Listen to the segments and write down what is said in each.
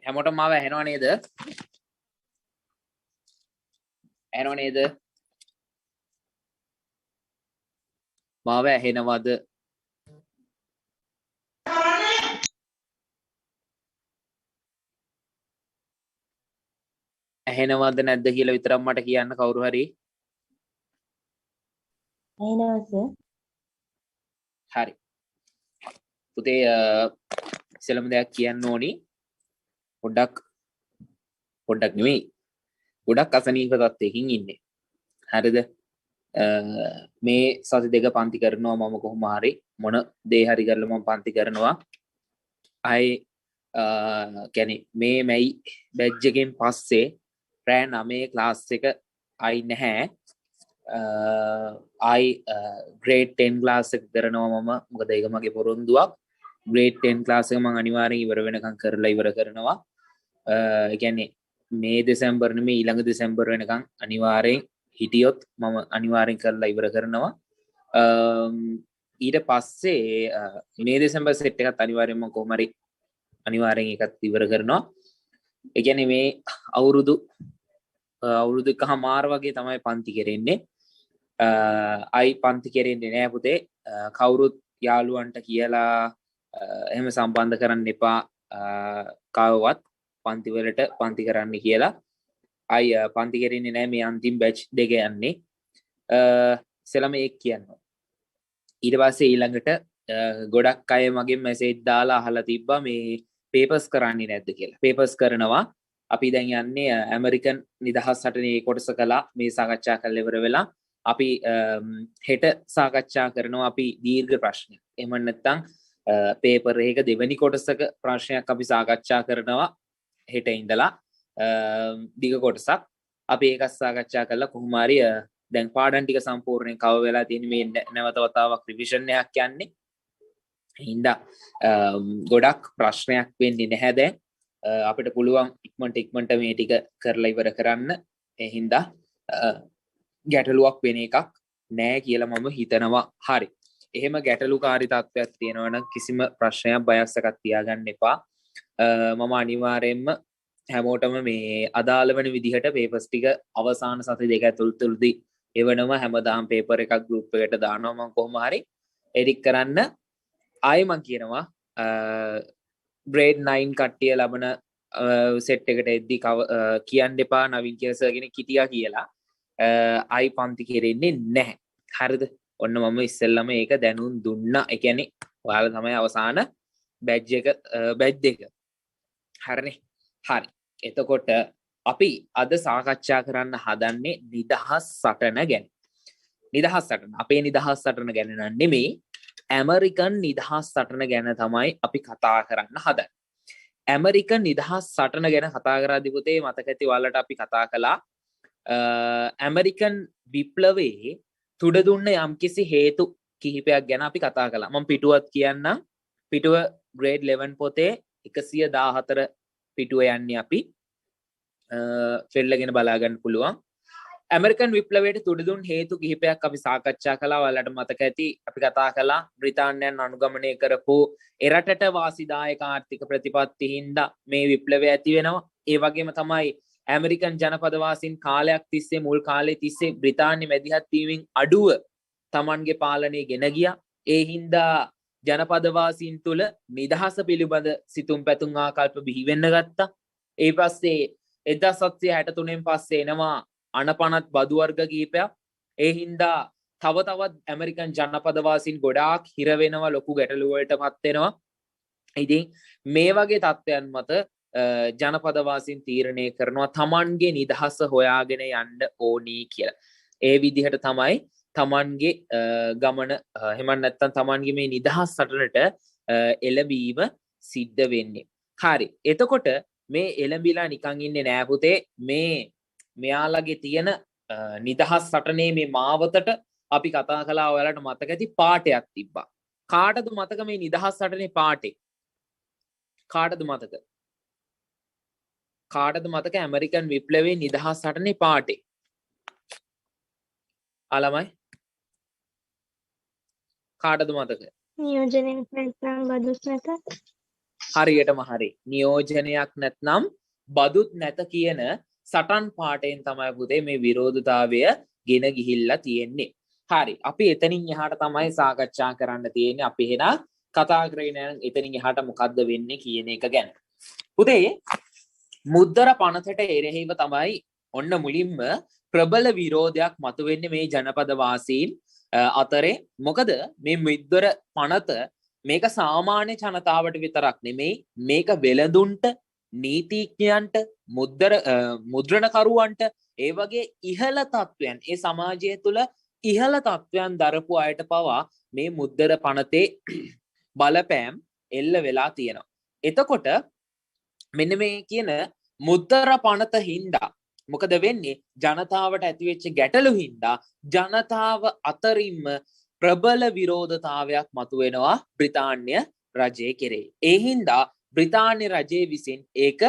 හැමෝටම මාව ඇහෙනව නේද? ඇහෙනව නේද? මාව ඇහෙනවද? ඇහෙනවද නැද්ද කියලා විතරක් මට කියන්න කවුරු හරි. ඇහෙනවා සර්. හරි. පුතේ ඉස්සෙල්ලම දෙයක් කියන්න ඕනි. පොඩ්ඩක් නෙවෙයි. ගොඩක් අසනීප තත්ත්වයකින් ඉන්නේ. හරිද? මේ සති දෙක පන්ති කරනවා මම කොහොම හරි මොන දේ හරි කරලා මම පන්ති කරනවා. කියන්නේ මේ මැයි බැච් එකෙන් පස්සේ රෑ 9 ක්ලාස් එක ආයි නැහැ. grade 10 ක්ලාස් එක කරනවා මම. මොකද ඒක මගේ පොරොන්දුවක්. grade 10 ක්ලාස් එක මම අනිවාර්යෙන් ඉවර වෙනකන් කරලා ඉවර කරනවා. ඒ කියන්නේ මේ දෙසැම්බර් නෙමෙයි ඊළඟ දෙසැම්බර් වෙනකන් අනිවාර්යෙන් හිටියොත් මම අනිවාර්යෙන් කරලා ඉවර කරනවා. ඊට පස්සේ මේ දෙසැම්බර් සෙට් එකත් අනිවාර්යෙන් මම කොහොම හරි අනිවාර්යෙන් ඒකත් ඉවර කරනවා. ඒ කියන්නේ මේ අවුරුදු එකමාර වගේ තමයි පන්ති කෙරෙන්නේ. අයි පන්ති කෙරෙන්නේ නෑ පුතේ. කවුරුත් යාළුවන්ට කියලා එහෙම සම්බන්ධ කරන්න එපා. කාවවත් පන්ති වලට පන්ති කරන්න කියලා. අයි පන්ති කෙරෙන්නේ නෑ මේ අන්තිම බැච් දෙක යන්නේ. ඉස්සෙල්ලාම ඒක කියනවා. ඊට පස්සේ ඊළඟට ගොඩක් අය මගෙන් මැසේජ් දාලා අහලා තිබ්බා මේ පේපර්ස් කරන්නේ නැද්ද කියලා. පේපර්ස් කරනවා. අපි දැන් යන්නේ ඇමරිකන් නිදහස් සටනේ කොටස කළා. මේ සාකච්ඡා කරලා ඉවර වෙලා අපි හෙට සාකච්ඡා කරනවා අපි දීර්ඝ ප්‍රශ්නයක්. එහෙම නැත්නම් පේපර් එක දෙවෙනි කොටසක ප්‍රශ්නයක් අපි සාකච්ඡා කරනවා හෙට ඉඳලා දිග කොටසක්. අපි ඒක සාකච්ඡා කරලා කොහොම හරි දැන් පාඩම් ටික සම්පූර්ණයෙන් කව වෙලා තියෙන මේ නැවත වතාවක් රිවිෂන් එකක් යන්නේ. හින්දා ගොඩක් ප්‍රශ්නයක් වෙන්නේ නැහැ දැන්. අපිට පුළුවන් ඉක්මනට මේ ටික කරලා ඉවර කරන්න. ඒ හින්දා ගැටලුවක් වෙන එකක් නෑ කියලා මම හිතනවා. හරි. එහෙම ගැටලුකාරී තත්ත්වයක් තියෙනවා නම් කිසිම ප්‍රශ්නයක් බයක් සකස් තියාගන්න එපා. මම අනිවාර්යයෙන්ම හැමෝටම මේ අදාළ වෙන විදිහට පේපර්ස් ටික අවසාන සති දෙක ඇතුළතදී එවනවා. හැමදාම පේපර් එකක් ගෲප් එකට දානවා මම කොහොම හරි එඩිට් කරන්න. ආයෙ මම කියනවා grade 9 කට්ටිය ලබන සෙට් එකට එද්දි කියන්න එපා නවීන් කියලා සර් කෙනෙක් හිටියා කියලා. ආයි පන්ති කෙරෙන්නේ නැහැ. හරිද? ඔන්න මම ඉස්සෙල්ලම ඒක දැනුම් දුන්නා. ඒ කියන්නේ ඔයාලා තමයි අවසාන බැච් දෙක. හරිනේ? හරි. එතකොට අපි අද සාකච්ඡා කරන්න හදන්නේ නිදහස් සටන ගැන. නිදහස් සටන. අපේ නිදහස් සටන ගැන නෙමෙයි. ඇමරිකන් නිදහස් සටන ගැන තමයි අපි කතා කරන්න හදන්නේ. ඇමරිකන් නිදහස් සටන ගැන කතා කරද්දී පුතේ මතක ඇති ඔයාලට අපි කතා කළා ඇමරිකන් විප්ලවයේ තුඩ දුන්න යම්කිසි හේතු කිහිපයක් ගැන අපි කතා කළා. මම පිටුවත් කියන්නම්. පිටුව grade 11 පොතේ 114 පිටුව යන්නේ අපි. ෆෙල්ලගෙන බලා ගන්න පුළුවන්. ඇමරිකන් විප්ලවයට තුඩ දුන් හේතු කිහිපයක් අපි සාකච්ඡා කළා. ඔයාලට මතක ඇති අපි කතා කළා බ්‍රිතාන්‍යයන් අනුගමනය කරපු එරටට වාසිදායක ආර්ථික ප්‍රතිපත්ති හින්දා මේ විප්ලවය ඇති වෙනවා. ඒ වගේම තමයි ඇමරිකන් ජනපදවාසීන් කාලයක් තිස්සේ මුල් කාලේ තිස්සේ බ්‍රිතාන්‍ය මැදිහත් වීමෙන් අඩුව තමන්ගේ පාලනය ගෙන ගියා. ඒ හින්දා ජනපදවාසීන් තුල නිදහස පිළිබඳ සිතුම් පැතුම් ආකල්ප බිහි වෙන්න ගත්තා. ඒ පස්සේ 1763න් පස්සේ එනවා අනපනත් බදු වර්ග කීපයක්. ඒ හින්දා තව තවත් ඇමරිකන් ජනපදවාසීන් ගොඩාක් හිර වෙනවා, ලොකු ගැටලු වලටපත් වෙනවා. ඉතින් මේ වගේ තත්ත්වයන් මත ජනපදවාසීන් තීරණය කරනවා තමන්ගේ නිදහස හොයාගෙන යන්න ඕනි කියලා. ඒ විදිහට තමයි තමන්ගේ ගමන එහෙම නැත්නම් තමන්ගේ මේ නිදහස් සටනට එළඹීම සිද්ධ වෙන්නේ. හරි. එතකොට මේ එළඹිලා නිකන් ඉන්නේ නෑ පුතේ. මේ මෙයාලගේ තියෙන නිදහස් සටනේ මේ මාවතට අපි කතා කළා. ඔයාලට මතක ඇති පාඩයක් තිබ්බා. කාටද මතක මේ නිදහස් සටනේ පාඩේ? කාටද මතක? කාටද මතක ඇමරිකන් විප්ලවයේ නිදහස් සටනේ පාඩේ? ආලමයි කාටද මතක? නියෝජනය නැත්නම් බදුස් නැත. හරියටම හරි. නියෝජනයක් නැත්නම් බදුත් නැත කියන සටන් පාටයෙන් තමයි පුතේ මේ විරෝධතාවය ගෙන ගිහිල්ලා තියෙන්නේ. හරි. අපි එතනින් එහාට තමයි සාකච්ඡා කරන්න තියෙන්නේ. අපි එහෙනම් කතා කරගෙන යන එතනින් එහාට මොකද්ද වෙන්නේ කියන එක ගැන. පුතේ මුද්දර පනතට එරෙහිව තමයි ඔන්න මුලින්ම ප්‍රබල විරෝධයක් මතුවෙන්නේ මේ ජනපද වාසීන් අතරේ. මොකද මේ මුද්දර පනත මේක සාමාන්‍ය ජනතාවට විතරක් නෙමෙයි මේක වෙළඳුන්ට නීතිඥයන්ට මුද්‍රණකරුවන්ට ඒ වගේ ඉහළ තත්වයන් ඒ සමාජය තුළ ඉහළ තත්වයන් දරපු අයට පවා මේ මුද්දර පනතේ බලපෑම් එල්ල වෙලා තියෙනවා. එතකොට මෙන්න මේ කියන මුද්දර පනත හින්දා මොකද වෙන්නේ ජනතාවට ඇතිවෙච්ච ගැටලු හින්දා ජනතාව අතරින්ම ප්‍රබල විරෝධතාවයක් මතුවෙනවා බ්‍රිතාන්‍ය රජය කෙරේ. ඒ හින්දා බ්‍රිතාන්‍ය රජය විසින් ඒක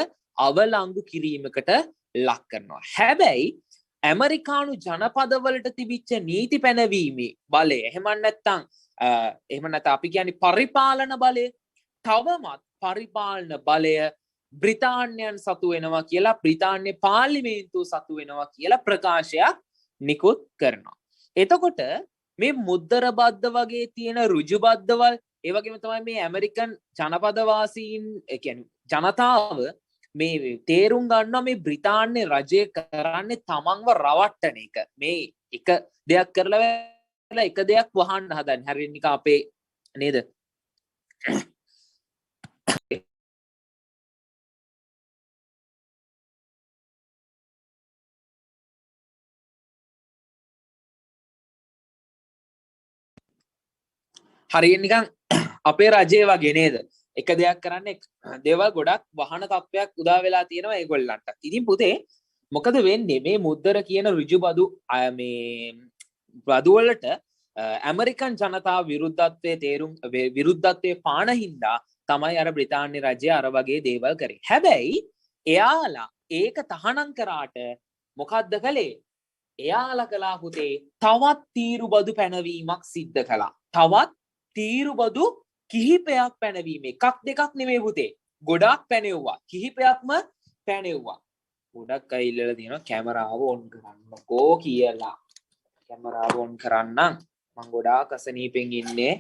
අවලංගු කිරීමකට ලක් කරනවා. හැබැයි ඇමරිකානු ජනපදවලට තිබිච්ච නීති පැනවීමේ බලය එහෙම නැත්නම් අපි කියන්නේ පරිපාලන බලය තවමත් පරිපාලන බලය බ්‍රිතාන්‍යයන් සතු වෙනවා කියලා බ්‍රිතාන්‍ය පාර්ලිමේන්තුව සතු වෙනවා කියලා ප්‍රකාශයක් නිකුත් කරනවා. එතකොට මේ මුද්දර බද්ද වගේ තියෙන ඍජු බද්දවල් ඒ වගේම තමයි මේ ඇමරිකන් ජනපදවාසීන් කියන්නේ ජනතාව මේ තේරුම් ගන්නවා මේ බ්‍රිතාන්‍ය රජය කරන්නේ තමන්ව රවට්ටන එක. මේ එක දෙයක් කරලා එක දෙයක් වහන්න හදන්නේ. හරියට නිකන් අපේ නේද? හරියට නිකන් අපේ රජය වගේ නේද? එක දෙයක් කරන්නේ දේවල් ගොඩක් වහන තත්ත්වයක් උදා වෙලා තියෙනවා ඒගොල්ලන්ට. ඉතින් පුතේ මොකද වෙන්නේ මේ මුද්දර කියන ඍජු බදු මේ බදු වලට ඇමරිකන් ජනතාව විරුද්ධත්වයේ පාන හින්දා තමයි අර බ්‍රිතාන්‍ය රජය අර වගේ දේවල් කරේ. හැබැයි එයාලා ඒක තහනම් කරාට මොකද්ද කළේ? එයාලා කළා පුතේ තවත් තීරු බදු පැනවීමක් සිද්ධ කළා. තවත් තීරු බදු කිහිපයක් පැනවීම එකක් දෙකක් නෙමෙයි පුතේ. ගොඩක් පැනෙව්වා. කිහිපයක්ම පැනෙව්වා. ගොඩක් අය ඉල්ලලා තියෙනවා කැමරාව ඔන් කරන්නකෝ කියලා. කැමරාව ඔන් කරන්නම්. මම ගොඩාක් අසනීපෙන් ඉන්නේ.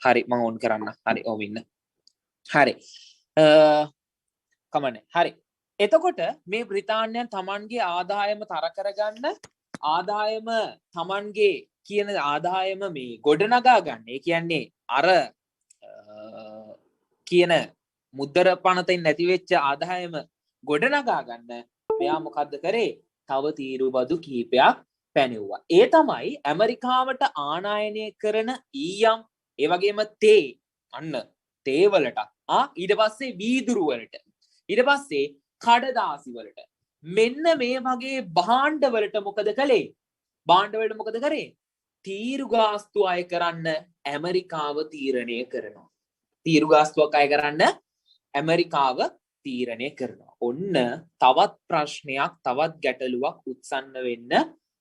හරි මම ඔන් කරන්න. හරි ඔව් ඉන්න. හරි. කමන්නේ. හරි. එතකොට මේ බ්‍රිතාන්‍යයන් තමන්ගේ ආදායම තර කරගන්න ආදායම තමන්ගේ කියන ආදායම මේ ගොඩනගා ගන්න. ඒ කියන්නේ අර කියන මුද්දර පනතෙන් නැති වෙච්ච ආදායම ගොඩනගා ගන්න මෙයා මොකද්ද කරේ? තව තීරු බදු කිහිපයක් පැනෙව්වා. ඒ තමයි ඇමරිකාවට ආනයනය කරන ඊයම් ඒ වගේම තේ අන්න තේ වලට ඊට පස්සේ වීදුරු වලට ඊට පස්සේ කඩදාසි වලට මෙන්න මේ වගේ භාණ්ඩ වලට මොකද කළේ? භාණ්ඩ වලට මොකද කරේ? තීරු ගාස්තු අය කරන්න ඇමරිකාව තීරණය කරනවා. තීරු ගාස්තුවක් අය කරන්න ඇමරිකාව තීරණය කරනවා. ඔන්න තවත් ප්‍රශ්නයක් තවත් ගැටලුවක් උත්සන්න වෙන්න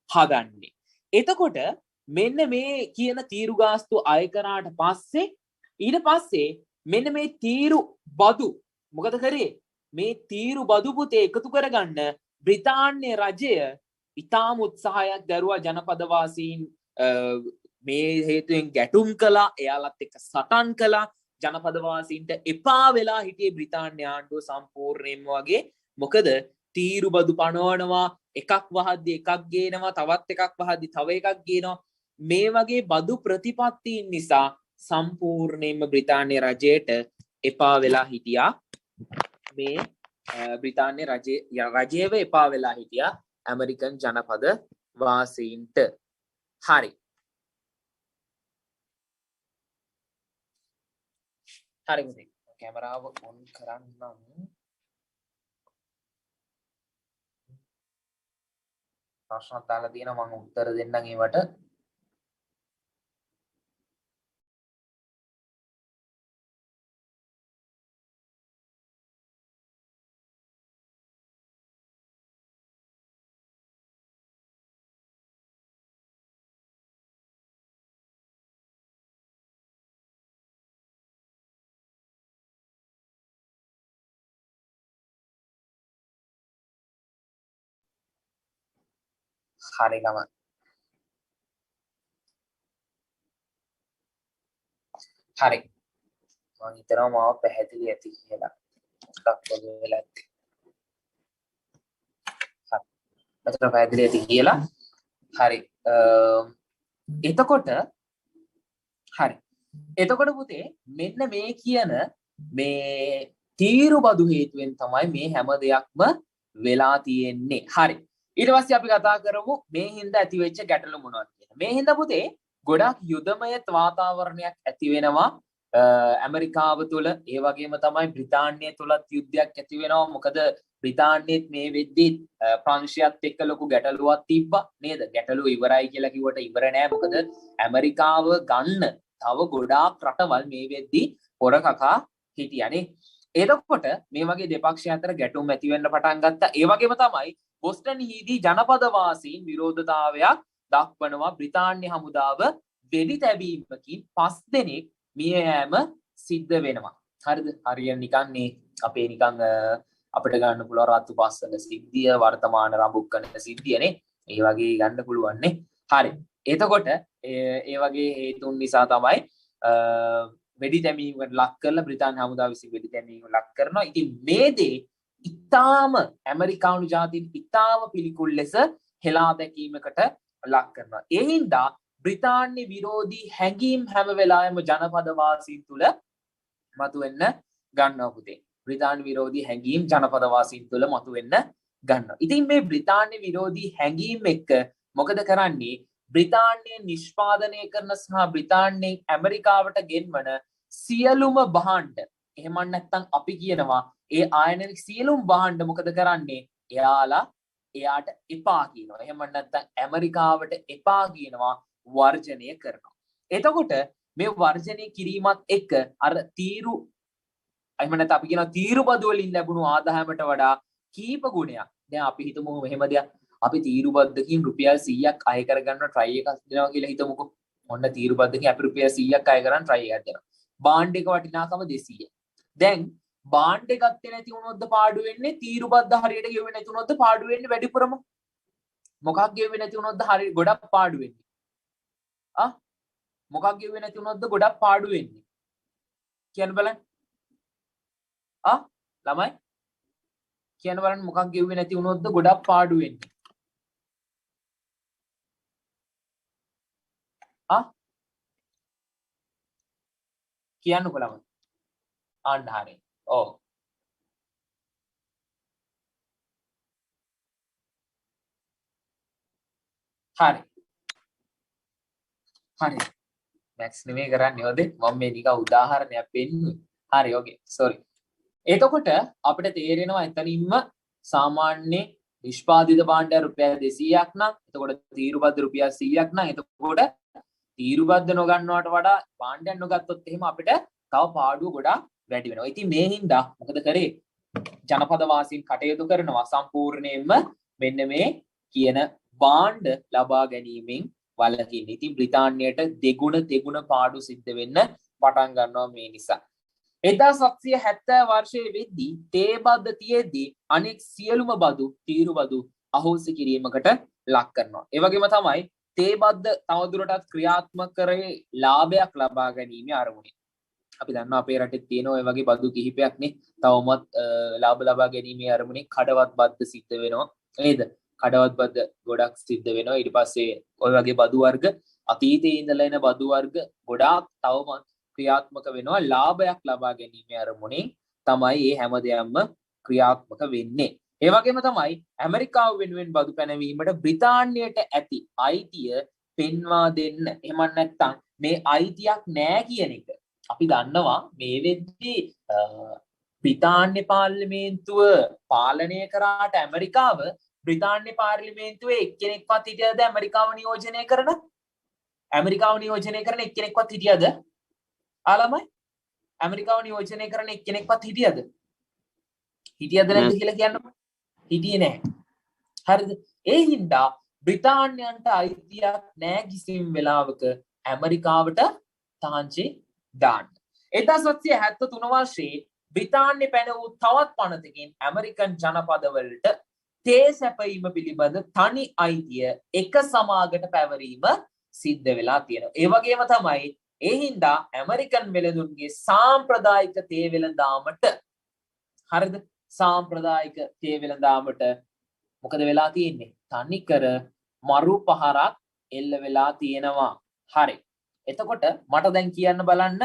හදන්නේ. එතකොට මෙන්න මේ කියන තීරු ගාස්තු අය කරාට පස්සේ ඊට පස්සේ මෙන්න මේ තීරු බදු මොකද කරේ? මේ තීරු බදු පුතේ එකතු කරගන්න බ්‍රිතාන්‍ය රජය ඉතාම උත්සාහයක් දරුවා ජනපදවාසීන් මේ හේතුවෙන් ගැටුම් කළා. එයාලත් එක්ක සටන් කළා. ජනපදවාසීන්ට එපා වෙලා හිටියේ බ්‍රිතාන්‍ය ආණ්ඩුව සම්පූර්ණයෙන්ම වගේ. මොකද තීරු බදු පනවනවා, එකක් වහද්දි එකක් ගේනවා, තවත් එකක් වහද්දි තව එකක් ගේනවා. මේ වගේ බදු ප්‍රතිපත්තීන් නිසා සම්පූර්ණයෙන්ම බ්‍රිතාන්‍ය රජයට එපා වෙලා හිටියා. මේ බ්‍රිතාන්‍ය රජයව එපා වෙලා හිටියා ඇමරිකන් ජනපද වාසීන්ට. හරි. හරි පුතේ. කැමරාව ඔන් කරන්නම්. ප්‍රශ්නත් දාලා තියෙනවා මම උත්තර දෙන්නම් ඒවට. හරි ළමයි. හරි. මම හිතනවා මාව පැහැදිලි ඇති කියලා. ටිකක් පොදු වෙලා ඇති. හරි. මට පැහැදිලි ඇති කියලා. හරි. එතකොට හරි. එතකොට පුතේ මෙන්න මේ කියන මේ තීරු බදු හේතුවෙන් තමයි මේ හැම දෙයක්ම වෙලා තියෙන්නේ. හරි. ඊට පස්සේ අපි කතා කරමු මේ හින්දා ඇති වෙච්ච ගැටලු මොනවද කියලා. මේ හින්දා පුතේ ගොඩක් යුදමය වාතාවරණයක් ඇති වෙනවා ඇමරිකාව තුළ. ඒ වගේම තමයි බ්‍රිතාන්‍යය තුලත් යුද්ධයක් ඇති වෙනවා. මොකද බ්‍රිතාන්‍යයේත් මේ වෙද්දී ප්‍රංශයත් එක්ක ලොකු ගැටලුවක් තිබ්බා නේද? ගැටලුව ඉවරයි කියලා කිව්වට ඉවර නෑ. මොකද ඇමරිකාව ගන්න තව ගොඩාක් රටවල් මේ වෙද්දී පොර කකා හිටියානේ. එතකොට මේ වගේ දෙපක්ෂ අතර ගැටුම් ඇති වෙන්න පටන් ගත්තා. ඒ වගේම තමයි බොස්ටන් හිදී ජනපද වාසීන් විරෝධතාවයක් දක්වනවා. බ්‍රිතාන්‍ය හමුදාව වෙඩි තැබීමකින් 5 දෙනෙක් මිය යෑම සිද්ධ වෙනවා. හරිද? හරියට නිකන් මේ අපේ නිකන් අපිට ගන්න පුළුවන් රතු පස්සල සිද්ධිය වර්තමාන රඹුක්කන සිද්ධියනේ. ඒ වගේ ගන්න පුළුවන් නේ. හරි. එතකොට ඒ වගේ හේතුන් නිසා තමයි වෙඩි තැබීමකට ලක් කරලා බ්‍රිතාන්‍ය හමුදාව විසින් වෙඩි තැබීමකට ලක් කරනවා. ඉතින් මේ දේ ඉතාම ඇමරිකානු ජාතින් ඉතාම පිළිකුල් ලෙස හෙලා දැකීමකට ලක් කරනවා. ඒ හින්දා බ්‍රිතාන්‍ය විරෝධී හැඟීම් හැම වෙලාවෙම ජනපද වාසීන් තුල මතුවෙන්න ගන්නවා පුතේ. බ්‍රිතාන්‍ය විරෝධී හැඟීම් ජනපද වාසීන් තුල මතුවෙන්න ගන්නවා. ඉතින් මේ බ්‍රිතාන්‍ය විරෝධී හැඟීම් එක්ක මොකද කරන්නේ? බ්‍රිතාන්‍ය නිෂ්පාදනය කරන සහ බ්‍රිතාන්‍යයෙන් ඇමරිකාවට ගෙන්වන සියලුම භාණ්ඩ, එහෙම නැත්නම් අපි කියනවා ඒ ආයනික සියලුම භාණ්ඩ මොකද කරන්නේ? එයාට එපා කියනවා. එහෙම නැත්නම් ඇමරිකාවට එපා කියනවා, වර්ජනය කරනවා. එතකොට මේ වර්ජනය කිරීමත් එක්ක අර තීරු එහෙම නැත්නම් අපි කියනවා තීරු බදු වලින් ලැබුණු ආදායමට වඩා කීප ගුණයක්. දැන් අපි හිතමු මෙහෙම දෙයක්. අපි තීරු බද්දකින් රුපියල් 100ක් අය කරගන්න try එකක් දෙනවා කියලා හිතමුකෝ. ඔන්න තීරු බද්දකින් අපි රුපියල් 100ක් අය කරන් try එකක් දෙනවා. බාන්ඩ් එක වටිනාකම 200. දැන් බාන්ඩ් එක ගත්තේ නැති වුණොත්ද පාඩු වෙන්නේ? තීරු බද්ද හරියට ගෙවෙන්නේ නැති වුණොත්ද පාඩු වෙන්නේ වැඩිපුරම? මොකක් ගෙවෙන්නේ නැති වුණොත්ද හරිය ගොඩක් පාඩු වෙන්නේ? මොකක් ගෙවෙන්නේ නැති වුණොත්ද ගොඩක් පාඩු වෙන්නේ? කියන්න බලන්න. ළමයි කියන්න බලන්න මොකක් ගෙවෙන්නේ නැති වුණොත්ද ගොඩක් පාඩු වෙන්නේ? කියන්නකෝ ළමයි. අන්න හරිය. ඔව්. හරි. මැක්ස් නෙමෙයි කරන්නේ හොදේ. මම මේ නිකන් උදාහරණයක් පෙන්නුවේ. හරි ඕකේ. සෝරි. එතකොට අපිට තේරෙනවා එතනින්ම සාමාන්‍ය නිෂ්පාදිත භාණ්ඩය රුපියල් 200ක් නම් එතකොට තීරුබද්ද රුපියල් 100ක් නම් එතකොට තීරුබද්ද නොගන්නවට වඩා භාණ්ඩයක් නොගත්තොත් එහෙම අපිට තව පාඩුව ගොඩාක් වැඩි වෙනවා. ඉතින් මේ හින්දා මොකද කරේ? ජනපද වාසීන් කටයුතු කරනවා සම්පූර්ණයෙන්ම මෙන්න මේ කියන භාණ්ඩ ලබා ගැනීමෙන් වළකින්න. ඉතින් බ්‍රිතාන්‍යයට දෙගුණ පාඩු සිද්ධ වෙන්න පටන් ගන්නවා මේ නිසා. 1770 වර්ෂයේ වෙද්දී තේ බද්ද තියේදී අනෙක් සියලුම බදු තීරු බදු අහෝසි කිරීමකට ලක් කරනවා. ඒ වගේම තමයි තේ බද්ද තවදුරටත් ක්‍රියාත්මක කරේ ලාභයක් ලබා ගැනීම අරමුණින්. අපි දන්නවා අපේ රටේ තියෙන ඔය වගේ බදු කිහිපයක් නේ. තවමත් ලාභ ලබා ගැනීමේ අරමුණින් කඩවත් බද්ද සිද්ධ වෙනවා නේද? කඩවත් බද්ද ගොඩක් සිද්ධ වෙනවා. ඊට පස්සේ ඔය වගේ බදු වර්ග අතීතයේ ඉඳලා එන බදු වර්ග ගොඩාක් තවමත් ක්‍රියාත්මක වෙනවා. ලාභයක් ලබා ගැනීමේ අරමුණින් තමයි මේ හැම දෙයක්ම ක්‍රියාත්මක වෙන්නේ. ඒ වගේම තමයි ඇමරිකාව වෙනුවෙන් බදු පැනවීමට බ්‍රිතාන්‍යයට ඇති අයිතිය පෙන්වා දෙන්න. එහෙම නැත්නම් මේ අයිතියක් නෑ කියන එක අපි දන්නවා මේ වෙද්දී බ්‍රිතාන්‍ය පාර්ලිමේන්තුව පාලනය කරාට ඇමරිකාව බ්‍රිතාන්‍ය පාර්ලිමේන්තුවේ එක්කෙනෙක්වත් හිටියද ඇමරිකාව නියෝජනය කරන? ඇමරිකාව නියෝජනය කරන එක්කෙනෙක්වත් හිටියද? ආලමයි ඇමරිකාව නියෝජනය කරන එක්කෙනෙක්වත් හිටියද? හිටියද නැද්ද කියලා කියන්න. හිටියේ නැහැ. හරිද? ඒ හින්දා බ්‍රිතාන්‍යයන්ට අයිතියක් නැහැ කිසිම වෙලාවක ඇමරිකාවට තාංචි දාන්න. 1773 වර්ෂයේ බ්‍රිතාන්‍ය පැන වූ තවත් පනතකින් ඇමරිකන් ජනපදවලට තේ සැපීම පිළිබඳ තනි අයිතිය එක සමාගට පැවරීම සිද්ධ වෙලා තියෙනවා. ඒ වගේම තමයි ඒ හින්දා ඇමරිකන් වෙළඳුන්ගේ සාම්ප්‍රදායික තේ වෙළඳාමට හරිද? සාම්ප්‍රදායික තේ වෙළඳාමට මොකද වෙලා තියෙන්නේ? තනිකර මරු පහරක් එල්ල වෙලා තියෙනවා. හරි. එතකොට මට දැන් කියන්න බලන්න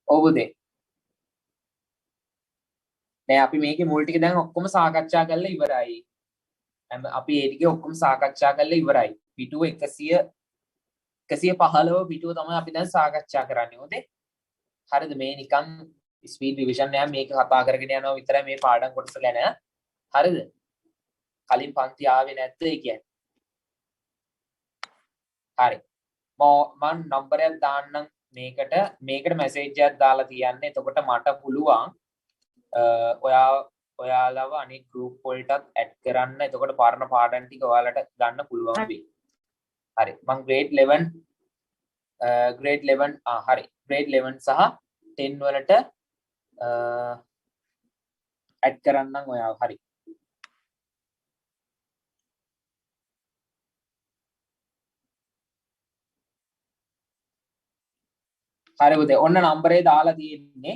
ඔබදේ නෑ අපි මේකේ මුල් ටික දැන් ඔක්කොම සාකච්ඡා කරලා ඉවරයි. අපි ඒ ටික ඔක්කොම සාකච්ඡා කරලා ඉවරයි. පිටුව 115 පිටුව තමයි අපි දැන් සාකච්ඡා කරන්නේ. හොඳේ. හරිද? මේ නිකන් ස්පීඩ් රිවිෂන් එකක් මේක කතා කරගෙන යනවා විතරයි මේ පාඩම් කොටස ගැන. හරිද? කලින් පන්ති ආවේ නැද්ද ඒ කියන්නේ? හරි. මම නම්බරයක් දාන්නම් මේකට මැසේජ් එකක් දාලා තියන්න. එතකොට මට පුළුවන් ඔයාලව අනිත් ගෲප් වලටත් ඇඩ් කරන්න. එතකොට පරණ පාඩම් ටික ඔයාලට ගන්න පුළුවන් වෙයි. හරි. මම grade 11 හරි. grade 11 සහ 10 වලට ඇඩ් කරන්නම් ඔයාව. හරි. හරි පුතේ. ඔන්න නම්බරේ දාලා තියෙන්නේ.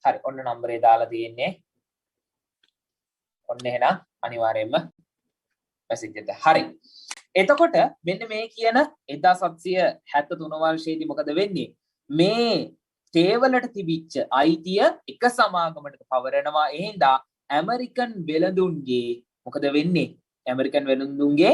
හරි. ඔන්න නම්බරේ දාලා තියෙන්නේ. ඔන්න එහෙනම් අනිවාර්යයෙන්ම මැසේජ් එක. හරි. එතකොට මෙන්න මේ කියන 1773 වර්ෂයේදී මොකද වෙන්නේ? මේ තේවලට තිබිච්ච අයිතිය එක සමාගමකට පවරනවා. ඒ හින්දා ඇමරිකන් වෙළඳුන්ගේ මොකද වෙන්නේ? ඇමරිකන් වෙළඳුන්ගේ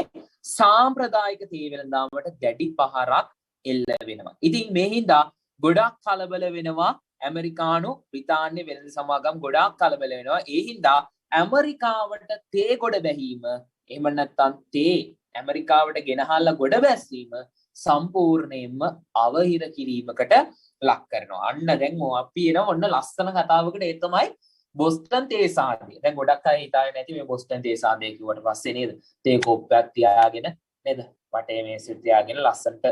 සාම්ප්‍රදායික තේ වෙළඳාමට දැඩි පහරක් එල්ල වෙනවා. ඉතින් මේ හින්දා ගොඩක් කලබල වෙනවා ඇමරිකානු බ්‍රිතාන්‍ය වෙළඳ සමාගම් ගොඩාක් කලබල වෙනවා. ඒ හින්දා ඇමරිකාවට තේ ගොඩ බැහිම එහෙම නැත්නම් තේ ඇමරිකාවට ගෙනහල්ලා ගොඩ බැස්සීම සම්පූර්ණයෙන්ම අවහිර කිරීමකට ලක් කරනවා. අන්න දැන් අපි එන ඔන්න ලස්සන කතාවකට ඒ තමයි බොස්ටන් තේ සාදය. දැන් ගොඩක් අය හිතාවේ නැති මේ බොස්ටන් තේ සාදය කිව්වට පස්සේ නේද? තේ කෝප්පයක් තියාගෙන නේද? වටේ මේසෙත් තියාගෙන ලස්සනට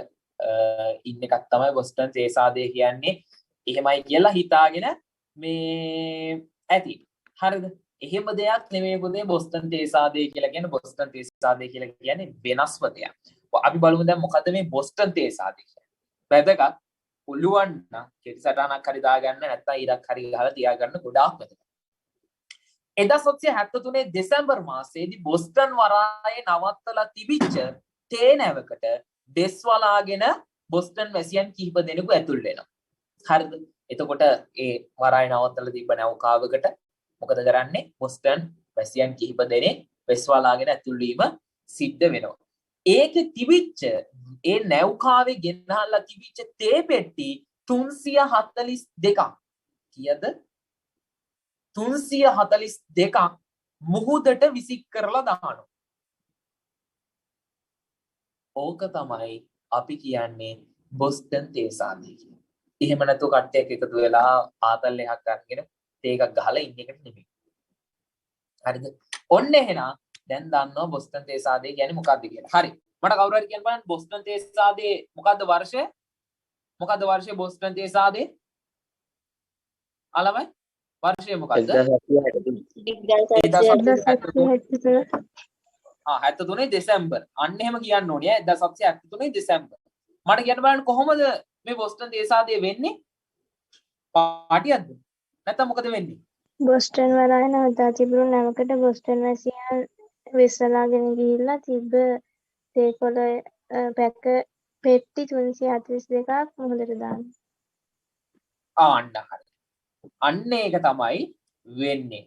ඉන්න එකක් තමයි බොස්ටන් තේ සාදය කියන්නේ. එහෙමයි කියලා හිතාගෙන මේ ඇති. හරිද? එහෙම දෙයක් නෙමෙයි පුතේ බොස්ටන් තේ සාදය කියලා කියන්නේ. බොස්ටන් තේ සාදය කියලා කියන්නේ වෙනස්ම දෙයක්. අපි බලමු දැන් මොකද්ද මේ බොස්ටන් තේ සාදය කියන්නේ. වැදගත් පුළුවන් නම් කෙටි සටහනක් හරි දාගන්න නැත්නම් ඉරක් හරි ගහලා තියාගන්න ගොඩාක් වැදගත්. 1773 දෙසැම්බර් මාසයේදී බොස්ටන් වරායේ නවත්තලා තිබිච්ච තේ නැවකට දෙස් වලාගෙන බොස්ටන් වැසියන් කිහිප දෙනෙකු ඇතුල් වෙනවා. හරිද? එතකොට ඒ වරායේ නවත්තලා තිබ්බ නෞකාවකට මොකද කරන්නේ? බොස්ටන් වැසියන් කිහිප දෙනෙක් වෙස් වලාගෙන ඇතුල් වීම සිද්ධ වෙනවා. ඒකේ තිබිච්ච ඒ නෞකාවේ ගෙනහල්ලා තිබිච්ච තේ පෙට්ටි 342ක්. කීයද? 342ක් මුහුදට විසික් කරලා දානවා. ඕක තමයි අපි කියන්නේ බොස්ටන් තේ සාදය කියන්නේ. එහෙම නැතුව කට්ටියක් එකතු වෙලා ආතල් එකක් අරගෙන තේ එකක් ගහලා ඉන්න එකට නෙමෙයි. හරිද? ඔන්න එහෙනම් දැන් දන්නවා බොස්ටන් තේ සාදය කියන්නේ මොකක්ද කියලා. හරි. මට කවුරු හරි කියන්න බලන්න බොස්ටන් තේ සාදේ මොකද්ද වර්ෂය? මොකද්ද වර්ෂය බොස්ටන් තේ සාදේ? අලමයි වර්ෂය මොකද්ද? 73 දෙසැම්බර්. අන්න එහෙම කියන්න ඕනේ. 1773 දෙසැම්බර්. මට කියන්න බලන්න කොහොමද මේ බොස්ටන් තේ සාදේ වෙන්නේ? පාටියක්ද? නැත්නම් මොකද වෙන්නේ? බොස්ටන් වරාය නවතා තිබුණු නැවකට බොස්ටන් වැසියන් වෙස්සලාගෙන ගිහිල්ලා තිබ්බ තේකොළ පෙට්ටි 342ක් මුහුදට දානවා. අන්න හරි. අන්න ඒක තමයි වෙන්නේ.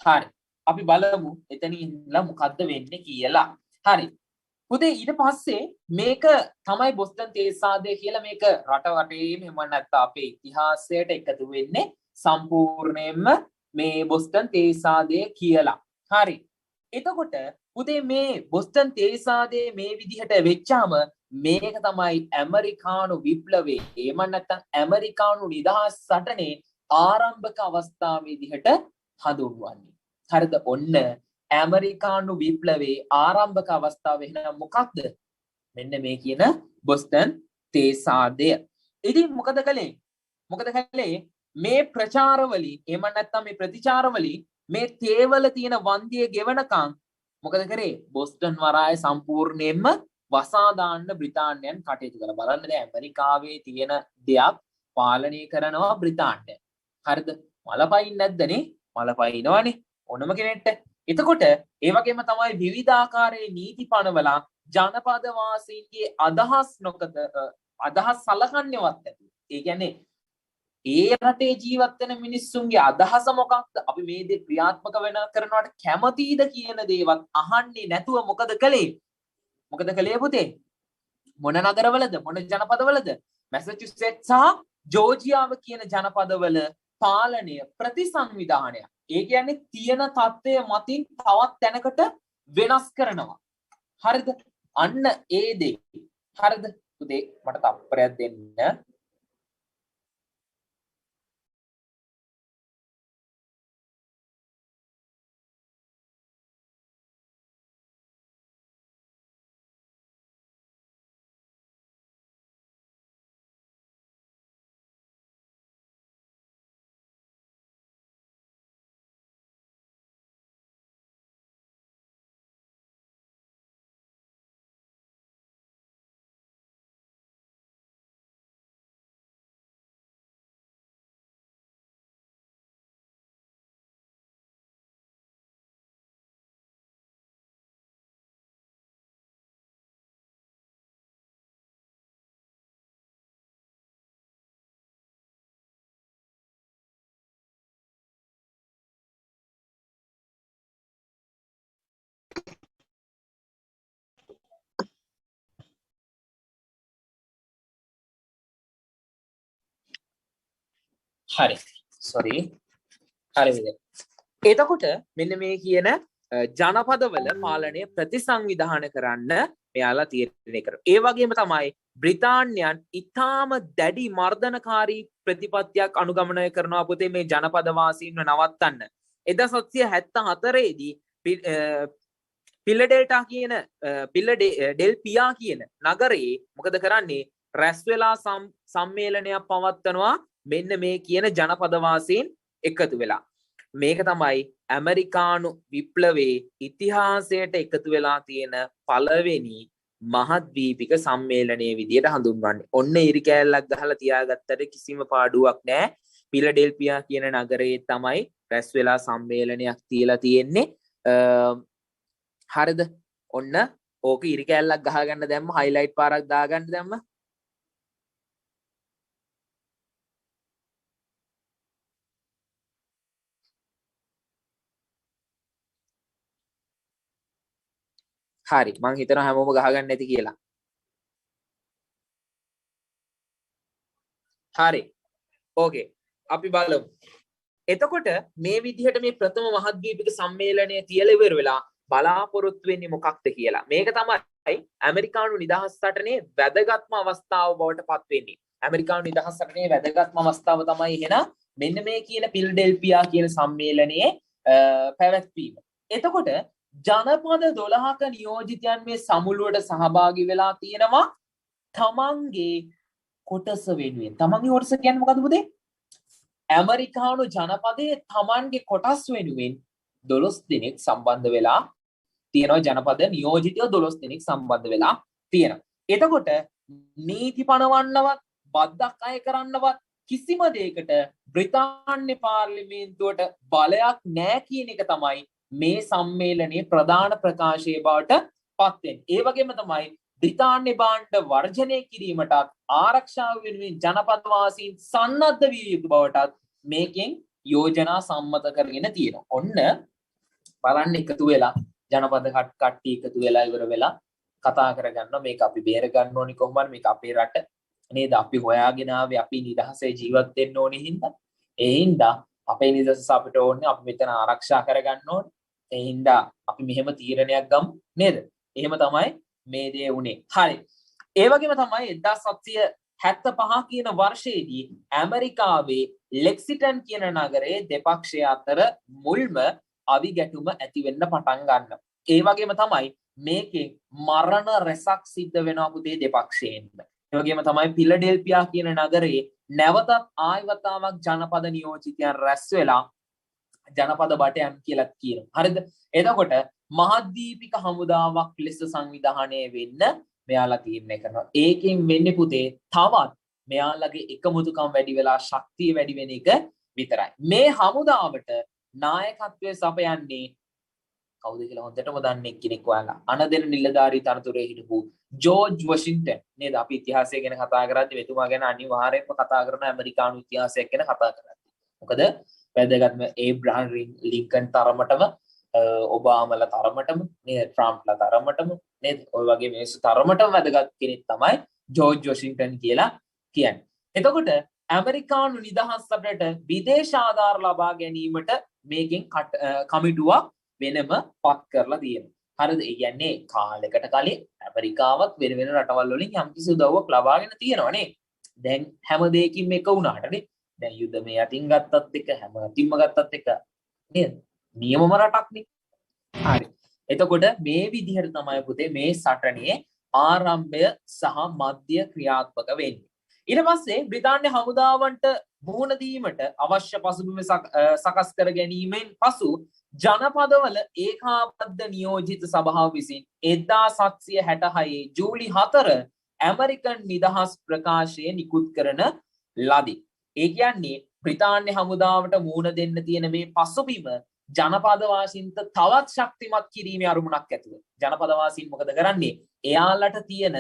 හරි. අපි බලමු එතනින් ඉඳලා මොකද්ද වෙන්නේ කියලා. හරි. පුතේ ඊට පස්සේ මේක තමයි බොස්ටන් තේ සාදය කියලා මේක රට වටේම එහෙම නැත්නම් අපේ ඉතිහාසයට එකතු වෙන්නේ සම්පූර්ණයෙන්ම මේ බොස්ටන් තේ සාදය කියලා. හරි. එතකොට පුතේ මේ බොස්ටන් තේ සාදය මේ විදිහට වෙච්චාම මේක තමයි ඇමරිකානු විප්ලවයේ එහෙම නැත්නම් ඇමරිකානු නිදහස් සටනේ ආරම්භක අවස්ථාව විදිහට හඳුන්වන්නේ. හරිද? ඔන්න ඇමරිකානු විප්ලවයේ ආරම්භක අවස්ථාව එහෙනම් මොකක්ද? මෙන්න මේ කියන බොස්ටන් තේසාදය. ඉතින් මොකද කළේ? මේ ප්‍රචාරවලින් එහෙම නැත්නම් මේ ප්‍රතිචාරවලින් මේ තේවල තියෙන වන්දිය ගෙවනකම් මොකද කරේ? බොස්ටන් වරාය සම්පූර්ණයෙන්ම වසා දාන්න බ්‍රිතාන්‍යයන් කටයුතු කළා. බලන්න දැන් ඇමරිකාවේ තියෙන දෙයක් පාලනය කරනවා බ්‍රිතාන්‍යය. හරිද? මලපයින් නැද්දනේ? මලපයින්නවනේ ඕනම කෙනෙක්ට. එතකොට ඒ වගේම තමයි විවිධාකාරයේ නීති පනවලා ජනපද වාසීන්ගේ අදහස් සලකන්නේවත් නැතුව. ඒ කියන්නේ ඒ රටේ ජීවත් වෙන මිනිස්සුන්ගේ අදහස මොකක්ද? අපි මේ දේ ක්‍රියාත්මක කරනවට කැමතිද කියන දේවත් අහන්නේ නැතුව මොකද කළේ පුතේ? මොන නගරවලද? මොන ජනපදවලද? මැසචුසෙට්ස් සහ ජෝර්ජියාව කියන ජනපදවල පාලනය ප්‍රතිසංවිධානයක්. ඒ කියන්නේ තියෙන තත්ත්වය මතින් තවත් තැනකට වෙනස් කරනවා. හරිද? අන්න ඒ දේ. හරිද? පුතේ මට තප්පරයක් දෙන්න. හරි. sorry. හරි විදිහට. එතකොට මෙන්න මේ කියන ජනපදවල පාලනය ප්‍රතිසංවිධාන කරන්න මෙයාලා තීරණය කරනවා. ඒ වගේම තමයි බ්‍රිතාන්‍යයන් ඊටාම දැඩි මර්ධනකාරී ප්‍රතිපත්තියක් අනුගමනය කරනවා පුතේ මේ ජනපද වාසීන්ව නවත්තන්න. 1774 දී ෆිලඩෙල්ෆියා කියන නගරයේ මොකද කරන්නේ? රැස් වෙලා සම්මේලනයක් පවත්වනවා මෙන්න මේ කියන ජනපද වාසීන් එකතු වෙලා. මේක තමයි ඇමරිකානු විප්ලවයේ ඉතිහාසයට එකතු වෙලා තියෙන පළවෙනි මහද්වීපික සම්මේලනයේ විදියට හඳුන්වන්නේ. ඔන්න ඉරි කෑල්ලක් ගහලා තියාගත්තට කිසිම පාඩුවක් නැහැ. ෆිලඩෙල්ෆියා කියන නගරයේ තමයි රැස් වෙලා සම්මේලනයක් තියලා තියෙන්නේ. හරිද? ඔන්න ඕක ඉරි කෑල්ලක් ගහගන්න දැම්ම හයිලයිට් පාරක් දාගන්න දැම්ම. හරි මං හිතනවා හැමෝම ගහගන්න නැති කියලා. හරි. ඕකේ. අපි බලමු. එතකොට මේ විදිහට මේ ප්‍රථම මහද්වීපික සම්මේලනය තියලා ඉවර වෙලා බලාපොරොත්තු වෙන්නේ මොකක්ද කියලා. මේක තමයි ඇමරිකානු නිදහස් සටනේ වැදගත්ම අවස්ථාව බවට පත් වෙන්නේ. ඇමරිකානු නිදහස් සටනේ වැදගත්ම අවස්ථාව තමයි එහෙනම් මෙන්න මේ කියන ෆිලඩෙල්ෆියා කියන සම්මේලනයේ පැවැත්වීම. එතකොට ජනපද 12ක නියෝජිතයන් මේ සමුළුවට සහභාගී වෙලා තියෙනවා තමන්ගේ කොටස වෙනුවෙන්. තමන්ගේ කොටස කියන්නේ මොකද්ද පුතේ? ඇමරිකානු ජනපදයේ තමන්ගේ කොටස් වෙනුවෙන් 12 දෙනෙක් සම්බන්ධ වෙලා තියෙනවා. ජනපද නියෝජිතයෝ 12 දෙනෙක් සම්බන්ධ වෙලා තියෙනවා. එතකොට නීති පනවන්නවත් බද්දක් අය කරන්නවත් කිසිම දෙයකට බ්‍රිතාන්‍ය පාර්ලිමේන්තුවට බලයක් නැහැ කියන එක තමයි මේ සම්මේලනයේ ප්‍රධාන ප්‍රකාශය බවට පත් වෙන්නේ. ඒ වගේම තමයි බ්‍රිතාන්‍ය භාණ්ඩ වර්ජනය කිරීමටත් ආරක්ෂාව වෙනුවෙන් ජනපද වාසීන් සන්නද්ධ විය යුතු බවටත් මේකෙන් යෝජනා සම්මත කරගෙන තියෙනවා. ඔන්න බලන්න එකතු වෙලා ජනපද කට්ටිය එකතු වෙලා ඉවර වෙලා කතා කරගන්නවා මේක අපි බේර ගන්න ඕනි කොහොමද මේක අපේ රට නේද අපි හොයාගෙන ආවේ අපි නිදහසේ ජීවත් වෙන්න ඕනේ හින්දා ඒ හින්දා අපේ නිදහස අපිට ඕනේ අපි මෙතන ආරක්ෂා කරගන්න ඕනේ ඒ හින්දා අපි මෙහෙම තීරණයක් ගමු නේද එහෙම තමයි මේ දේ උනේ හරි ඒ වගේම තමයි 1775 කියන වර්ෂයේදී ඇමරිකාවේ ලෙක්සිටන් කියන නගරයේ දෙපක්ෂය අතර මුල්ම අවි ගැටුම ඇති වෙන්න පටන් ගන්නවා. ඒ වගේම තමයි මේකෙන් මරණ රැසක් සිද්ධ වෙනවා පුතේ දෙපක්ෂයෙන්ම. ඒ වගේම තමයි ෆිලඩෙල්ෆියා කියන නගරයේ නැවතත් ආයවතාවක් ජනපද නියෝජිතයන් රැස් වෙලා ජනපද බටයන් කියලා කියනවා. හරිද? එතකොට මහද්වීපික හමුදාවක් ලෙස සංවිධානය වෙන්න මෙයාලා තීරණය කරනවා. ඒකෙන් වෙන්නේ පුතේ තවත් මෙයාලගේ එකමුතුකම් වැඩි වෙලා ශක්තිය වැඩි වෙන එක විතරයි. මේ හමුදාවට නායකත්වය සපයන්නේ කවුද කියලා හොඳටම දන්නේ කෙනෙක් ඔයාලා. අනදෙන නිලධාරී තනතුරේ හිටපු ජෝර්ජ් වොෂින්ටන් නේද? අපි ඉතිහාසය ගැන කතා කරද්දී මෙතුමා ගැන අනිවාර්යයෙන්ම කතා කරන ඇමරිකානු ඉතිහාසයක් ගැන කතා කරද්දී. මොකද වැදගත්ම ඒබ්‍රහම් ලින්කන් තරමටම ඔබාමලා තරමටම නේද? ට්‍රම්ප්ලා තරමටම නේද? ඔය වගේ මිනිස්සු තරමටම වැදගත් කෙනෙක් තමයි ජෝර්ජ් වොෂින්ටන් කියලා කියන්නේ. එතකොට ඇමරිකානු නිදහස් රටට විදේශ ආධාර ලබා ගැනීමට මේකෙන් කමිටුවක් වෙනම පත් කරලා තියෙනවා. හරිද? ඒ කියන්නේ කාලයකට කලින් ඇමරිකාවත් වෙන වෙන රටවල් වලින් යම්කිසි උදව්වක් ලබාගෙන තියෙනවා නේ. දැන් හැම දෙයකින්ම එක වුණාට නේ. දැන් යුද්ධ මේ අතින් ගත්තත් එක හැම අතින්ම ගත්තත් එක නේද? නියමම රටක් නේ. හරි. එතකොට මේ විදිහට තමයි පුතේ මේ සටනේ ආරම්භය සහ මධ්‍ය ක්‍රියාත්මක වෙන්නේ. ඊට පස්සේ බ්‍රිතාන්‍ය හමුදාවන්ට මුහුණ දීමට අවශ්‍ය පසුබිම සකස් කර ගැනීමෙන් පසු ජනපදවල ඒකාබද්ධ නියෝජිත සභාව විසින් 1766 ජූලි 4 ඇමරිකන් නිදහස් ප්‍රකාශය නිකුත් කරන ලදී. ඒ කියන්නේ බ්‍රිතාන්‍ය හමුදාවට මුහුණ දෙන්න තියෙන මේ පසුබිම ජනපද වාසීන්ට තවත් ශක්තිමත් කිරීමේ අරමුණක් ඇතුව. ජනපද වාසීන් මොකද කරන්නේ? එයාලට තියෙන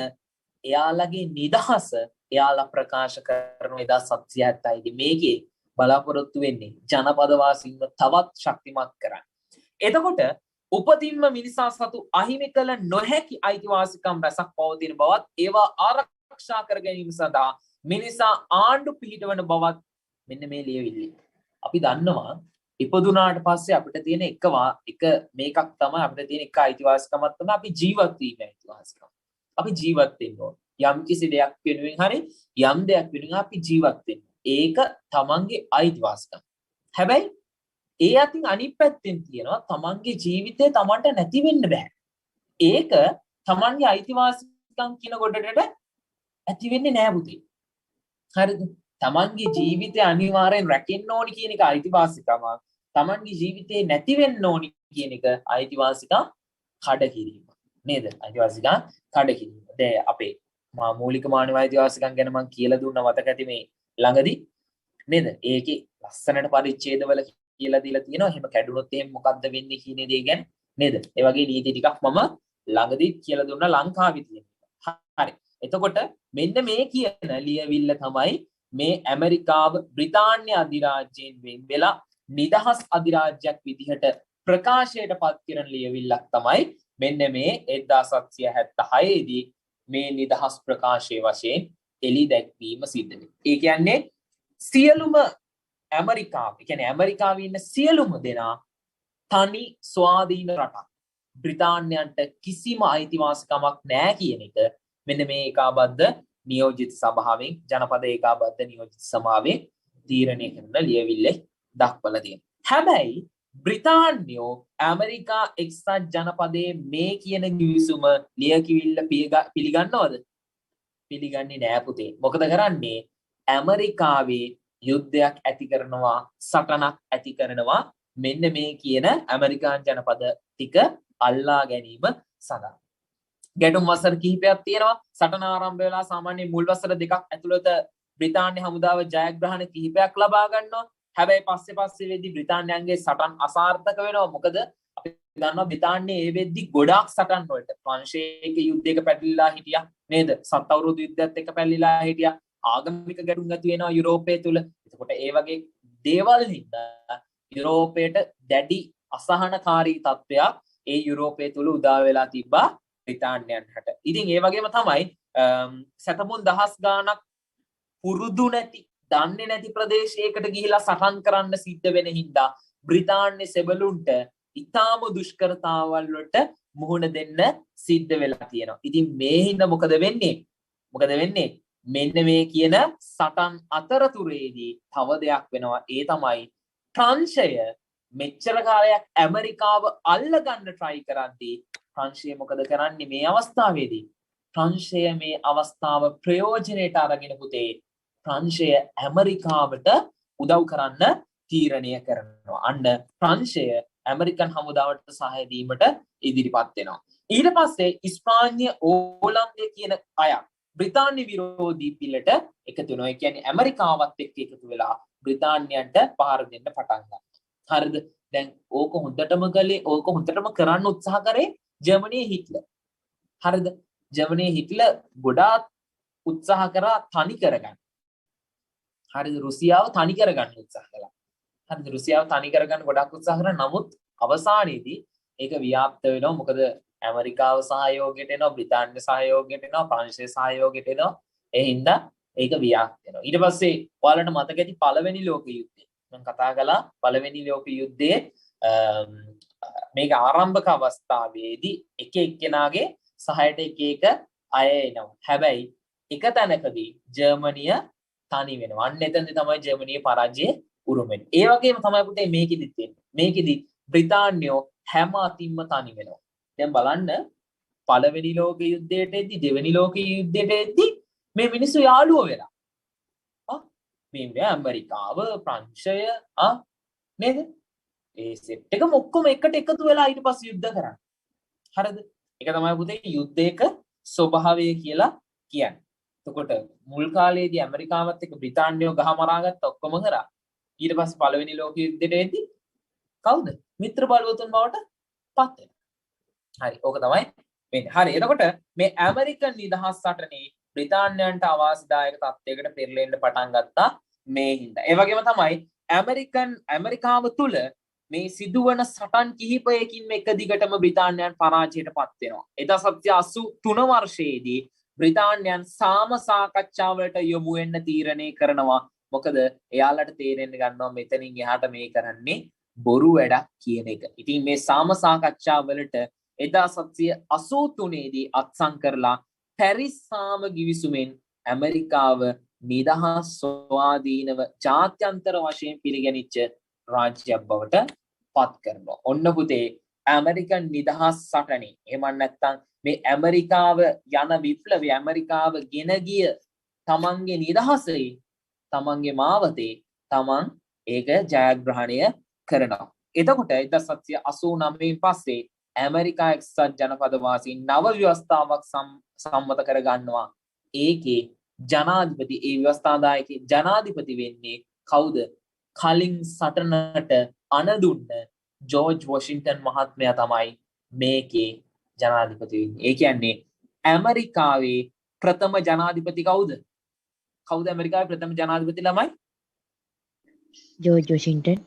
එයාලගේ නිදහස එයාලා ප්‍රකාශ කරන 1776 දී මේකේ බලාපොරොත්තු වෙන්නේ ජනපද වාසීන්ව තවත් ශක්තිමත් කරන්න. එතකොට උපතින්ම මිනිසා සතු අහිමි කළ නොහැකි අයිතිවාසිකම් රැසක් පවතින බවත් ඒවා ආරක්ෂා කර ගැනීම සඳහා මිනිසා ආණ්ඩු පිහිටවන බවත් මෙන්න මේ ලියවිල්ල. අපි දන්නවා ඉපදුනාට පස්සේ අපිට තියෙන එක මේකක් තමයි අපිට තියෙන එක අයිතිවාසිකමක් තමයි අපි ජීවත් වීමේ අයිතිවාසිකම. අපි ජීවත් වෙන්න ඕන. යම් කිසි දෙයක් වෙනුවෙන් හරි යම් දෙයක් වෙනුවෙන් අපි ජීවත් වෙන්න. ඒක තමන්ගේ අයිතිවාසිකම්. හැබැයි ඒ අතින් අනිත් පැත්තෙන් තියෙනවා තමන්ගේ ජීවිතේ තමන්ට නැති වෙන්න බෑ. ඒක තමන්ගේ අයිතිවාසිකම් කියන කොටට ඇති වෙන්නේ නෑ පුතේ. හරිද? තමන්ගේ ජීවිතේ අනිවාර්යෙන් රැකෙන්න ඕනි කියන එක අයිතිවාසිකම. තමන්ගේ ජීවිතේ නැති වෙන්න ඕනි කියන එක අයිතිවාසිකම් කඩ කිරීම. නේද? අයිතිවාසිකම් කඩ කිරීම. දැන් අපේ මූලික මානව අයිතිවාසිකම් ගැන මම කියලා දුන්නා මතක ඇති මේ ළඟදී. නේද? ඒකේ ලස්සනට පරිච්ඡේදවල කියලා දීලා තියෙනවා. එහෙම කැඩුනොත් එහෙම මොකද්ද වෙන්නේ කියන දේ ගැන නේද? ඒ වගේ නීති ටිකක් මම ළඟදී කියලා දුන්නා ලංකාවේ තියෙන. හරි. එතකොට මෙන්න මේ කියන ලියවිල්ල තමයි මේ ඇමරිකාව බ්‍රිතාන්‍ය අධිරාජ්‍යයෙන් වෙන් වෙලා නිදහස් අධිරාජ්‍යයක් විදිහට ප්‍රකාශයට පත් කරන ලියවිල්ලක් තමයි මෙන්න මේ 1776 දී මේ නිදහස් ප්‍රකාශයේ වශයෙන් එළි දැක්වීම සිද්ධ වෙන්නේ. ඒ කියන්නේ සියලුම ඇමරිකාවේ ඉන්න සියලුම දෙනා තනි ස්වාධීන රටක්. බ්‍රිතාන්‍යයන්ට කිසිම අයිතිවාසිකමක් නැහැ කියන එක මෙන්න මේ ඒකාබද්ධ නියෝජිත සභාවෙන් ජනපද ඒකාබද්ධ නියෝජිත සභාවෙන් තීරණය කරන ලියවිල්ලේ දක්වලා තියෙනවා. හැබැයි බ්‍රිතාන්‍යෝ ඇමරිකා එක්සත් ජනපදයේ මේ කියන කිවිසුම ලියකිවිල්ල පිළිගන්නවද? පිළිගන්නේ නෑ පුතේ. මොකද කරන්නේ? ඇමරිකාවේ යුද්ධයක් ඇති කරනවා, සටනක් ඇති කරනවා මෙන්න මේ කියන ඇමරිකානු ජනපද ටික අල්ලා ගැනීම සඳහා. ගැටුම් වසර කිහිපයක් තියෙනවා. සටන ආරම්භ වෙලා සාමාන්‍ය මුල් වසර දෙකක් ඇතුළත බ්‍රිතාන්‍ය හමුදාව ජයග්‍රහණ කිහිපයක් ලබා ගන්නවා. හැබැයි පස්සේ වෙද්දී බ්‍රිතාන්‍යයන්ගේ සටන් අසාර්ථක වෙනවා. මොකද අපි දන්නවා බ්‍රිතාන්‍යය ඒ වෙද්දී ගොඩාක් සටන් වලට ප්‍රංශයක යුද්ධයක පැටලිලා හිටියා නේද? සත් අවුරුදු යුද්ධයත් එක්ක පැටලිලා හිටියා. ආගමික ගැටුම් ඇති වෙනවා යුරෝපය තුල. එතකොට ඒ වගේ දේවල් හින්දා යුරෝපයට දැඩි අසහනකාරී තත්ත්වයක් ඒ යුරෝපය තුල උදා වෙලා තිබ්බා බ්‍රිතාන්‍යයන්ට. ඉතින් ඒ වගේම තමයි සතමුන් දහස් ගාණක් පුරුදු නැති දන්නේ නැති ප්‍රදේශයකට ගිහිලා සටන් කරන්න සිද්ධ වෙන හින්දා බ්‍රිතාන්‍ය සෙබළුන්ට ඊටාම දුෂ්කරතාවල් වලට මුහුණ දෙන්න සිද්ධ වෙලා තියෙනවා. ඉතින් මේ හින්දා මොකද වෙන්නේ? මොකද වෙන්නේ? මෙන්න මේ කියන සටන් අතරතුරේදී තව දෙයක් වෙනවා. ඒ තමයි ප්‍රංශය මෙච්චර කාලයක් ඇමරිකාව අල්ලගන්න try කරද්දී ප්‍රංශය මොකද කරන්නේ මේ අවස්ථාවේදී? ප්‍රංශය මේ අවස්ථාව ප්‍රයෝජනයට අරගෙන පුතේ ප්‍රංශය ඇමරිකාවට උදව් කරන්න තීරණය කරනවා. අන්න ප්‍රංශය ඇමරිකන් හමුදාවට සහාය දීමට ඉදිරිපත් වෙනවා. ඊට පස්සේ ඉස්පාඤ්ඤ ඕලන්දය කියන අය බ්‍රිතාන්‍ය විරෝධී පිළට එකතු වෙනවා. ඒ කියන්නේ ඇමරිකාවත් එක්ක එකතු වෙලා බ්‍රිතාන්‍යයන්ට පහර දෙන්න පටන් ගන්නවා. හරිද? දැන් ඕක හොඳටම කරන්න උත්සාහ කරේ ජර්මනියේ හිට්ලර්. හරිද? ජර්මනියේ හිට්ලර් ගොඩාක් උත්සාහ කරා තනි කරගන්න. හරිද? රුසියාව තනි කරගන්න උත්සාහ කළා. හරිද? රුසියාව තනි කරගන්න ගොඩක් උත්සාහ කරා. නමුත් අවසානයේදී ඒක ව්‍යාප්ත වෙනවා. මොකද ඇමරිකාව සහයෝගයට එනවා, බ්‍රිතාන්‍ය සහයෝගයට එනවා, ප්‍රංශය සහයෝගයට එනවා. ඒ හින්දා ඒක ව්‍යාප්ත වෙනවා. ඊට පස්සේ ඔයාලට මතක ඇති පළවෙනි ලෝක යුද්ධය. මම කතා කළා පළවෙනි ලෝක යුද්ධයේ මේක ආරම්භක අවස්ථාවේදී එක එක්කෙනාගේ සහයට එක අය එනවා. හැබැයි එක තැනකදී ජර්මනිය තනි වෙනවා. අන්න එතනදී තමයි ජර්මනියේ පරාජය උරුම වෙන්නේ. ඒ වගේම තමයි පුතේ මේකෙදිත් වෙන්නේ. මේකෙදි බ්‍රිතාන්‍යෝ හැම අතින්ම තනි වෙනවා. දැන් බලන්න පළවෙනි ලෝක යුද්ධයට එද්දි දෙවෙනි ලෝක යුද්ධයට එද්දි මේ මිනිස්සු යාළුවෝ වෙලා. මේ ඇමරිකාව ප්‍රංශය නේද? ඒ සෙට් එකම ඔක්කොම එකට එකතු වෙලා ඊට පස්සේ යුද්ධ කරන්නේ. හරිද? ඒක තමයි පුතේ යුද්ධයක ස්වභාවය කියලා කියන්නේ. එතකොට මුල් කාලේදී ඇමරිකාවත් එක්ක බ්‍රිතාන්‍යෝ ගහ මරාගත්ත ඔක්කොම කරා. ඊට පස්සේ පළවෙනි ලෝක යුද්ධයට එද්දි කවුද? මිත්‍ර බලවතුන් බවට පත් වෙනවා. හරි. ඕක තමයි වෙන්නේ. හරි. එතකොට මේ ඇමරිකන් නිදහස් සටනේ බ්‍රිතාන්‍යයන්ට අවාසිදායක තත්ත්වයකට පෙරලෙන්න පටන් ගත්තා මේ හින්දා. ඒ වගේම තමයි ඇමරිකාව තුල මේ සිදුවන සටන් කිහිපයකින් එක දිගටම බ්‍රිතාන්‍යයන් පරාජයට පත් වෙනවා. 1783 වර්ෂයේදී බ්‍රිතාන්‍යයන් සාම සාකච්ඡාවලට යොමු වෙන්න තීරණය කරනවා. මොකද එයාලට තේරෙන්න ගන්නවා මෙතනින් එහාට මේ කරන්නේ බොරු වැඩක් කියන එක. ඉතින් මේ සාම සාකච්ඡාවලට 1783 දී අත්සන් කරලා පැරිස් සාම ගිවිසුමෙන් ඇමරිකාව නිදහස් ස්වාධීනව ජාත්‍යන්තර වශයෙන් පිළිගැනිච්ච රාජ්‍යයක් බවට පත් කරනවා. ඔන්න පුතේ ඇමරිකන් නිදහස් සටනේ එහෙම නැත්නම් මේ ඇමරිකාව යන විප්ලවය ඇමරිකාව ගෙන ගිය තමන්ගේ නිදහසේ තමන්ගේ මාවතේ තමන් ඒක ජයග්‍රහණය කරනවා. එතකොට 1789 පස්සේ ඇමරිකා එක්සත් ජනපද වාසීන් නව ව්‍යවස්ථාවක් සම්මත කර ගන්නවා. ඒකේ ජනාධිපති ඒ ව්‍යවස්ථාදායකේ ජනාධිපති වෙන්නේ කවුද? කලින් සටනට අනදුන්න ජෝර්ජ් වොෂින්ටන් මහත්මයා තමයි මේකේ ජනාධිපති වෙන්නේ. ඒ කියන්නේ ඇමරිකාවේ ප්‍රථම ජනාධිපති කවුද? කවුද ඇමරිකාවේ ප්‍රථම ජනාධිපති ළමයි? George Washington.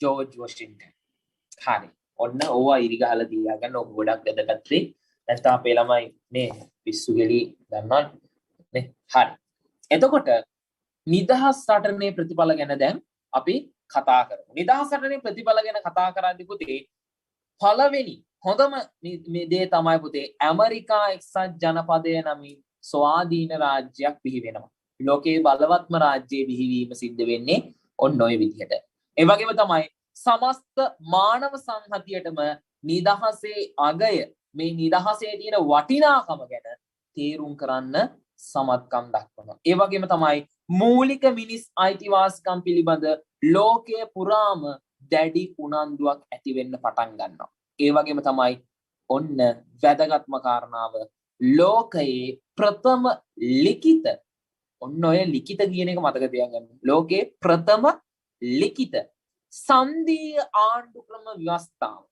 George Washington. හරි. ඔන්න ඕවා ඉරිගහලා තියාගන්න ඕක ගොඩක් වැදගත් වෙයි. නැත්නම් අපේ ළමයි මේ පිස්සු ගෙලි ගන්නවා නේ. හරි. එතකොට නිදහස් සටනේ ප්‍රතිඵල ගැන දැන් අපි කතා කරමු. නිදහස් සටනේ ප්‍රතිඵල ගැන කතා කරද්දී පුතේ පළවෙනි හොඳම මේ දේ තමයි පුතේ ඇමරිකා එක්සත් ජනපදය නමින් ස්වාධීන රාජ්‍යයක් බිහි වෙනවා. ලෝකයේ බලවත්ම රාජ්‍යයේ බිහිවීම සිද්ධ වෙන්නේ ඔන්න ඔය විදිහට. ඒ වගේම තමයි සමස්ත මානව සංහතියටම නිදහසේ අගය මේ නිදහසේ තියෙන වටිනාකම ගැන තේරුම් කරන්න සමත්කම් දක්වනවා. ඒ වගේම තමයි මූලික මිනිස් අයිතිවාසිකම් පිළිබඳ ලෝකයේ පුරාම දැඩි උනන්දුවක් ඇති වෙන්න පටන් ගන්නවා. ඒ වගේම තමයි ඔන්න වැදගත්ම කාරණාව ලෝකයේ ප්‍රථම ලිඛිත ඔන්න ඔය ලිඛිත කියන එක මතක තියාගන්න. ලෝකයේ ප්‍රථම ලිඛිත සංධීය ආණ්ඩුක්‍රම ව්‍යවස්ථාව.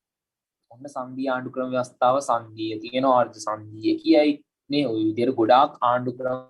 ඔන්න සංධීය ආණ්ඩුක්‍රම ව්‍යවස්ථාව සංධීය තියෙනවා අර්ධ සංධීය කියයි නේ. ඔය විදිහට ගොඩාක් ආණ්ඩුක්‍රම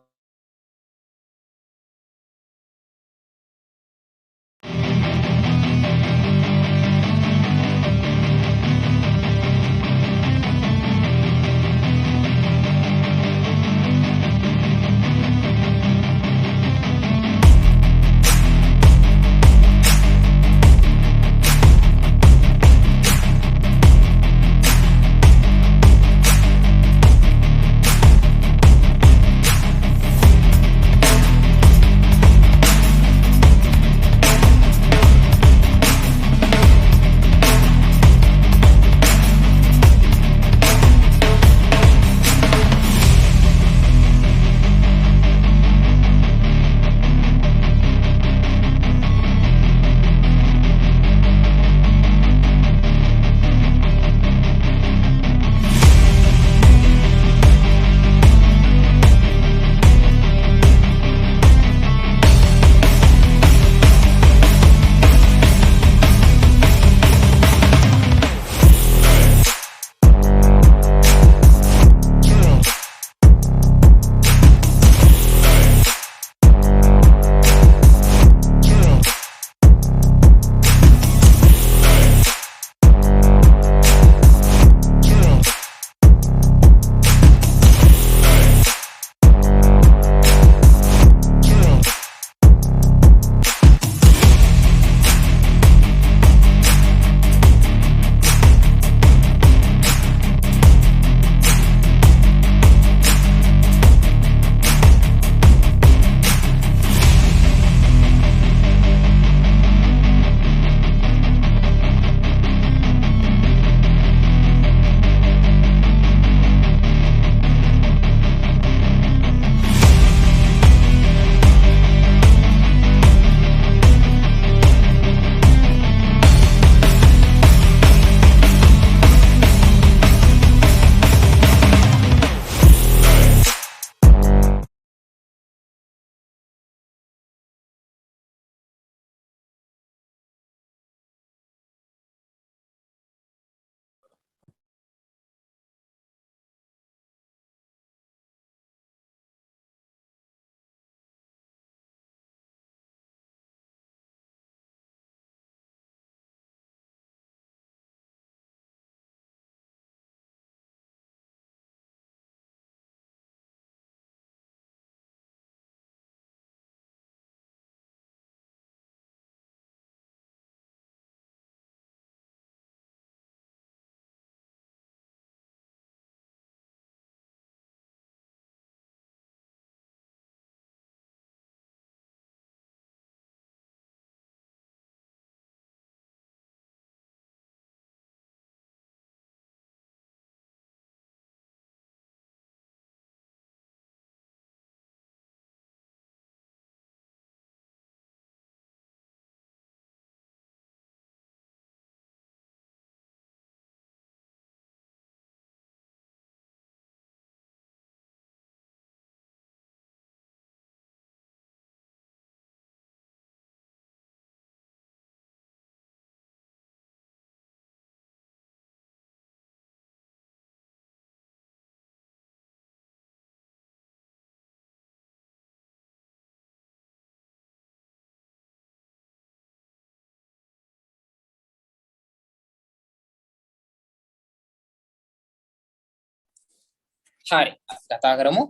හරි කතා කරමු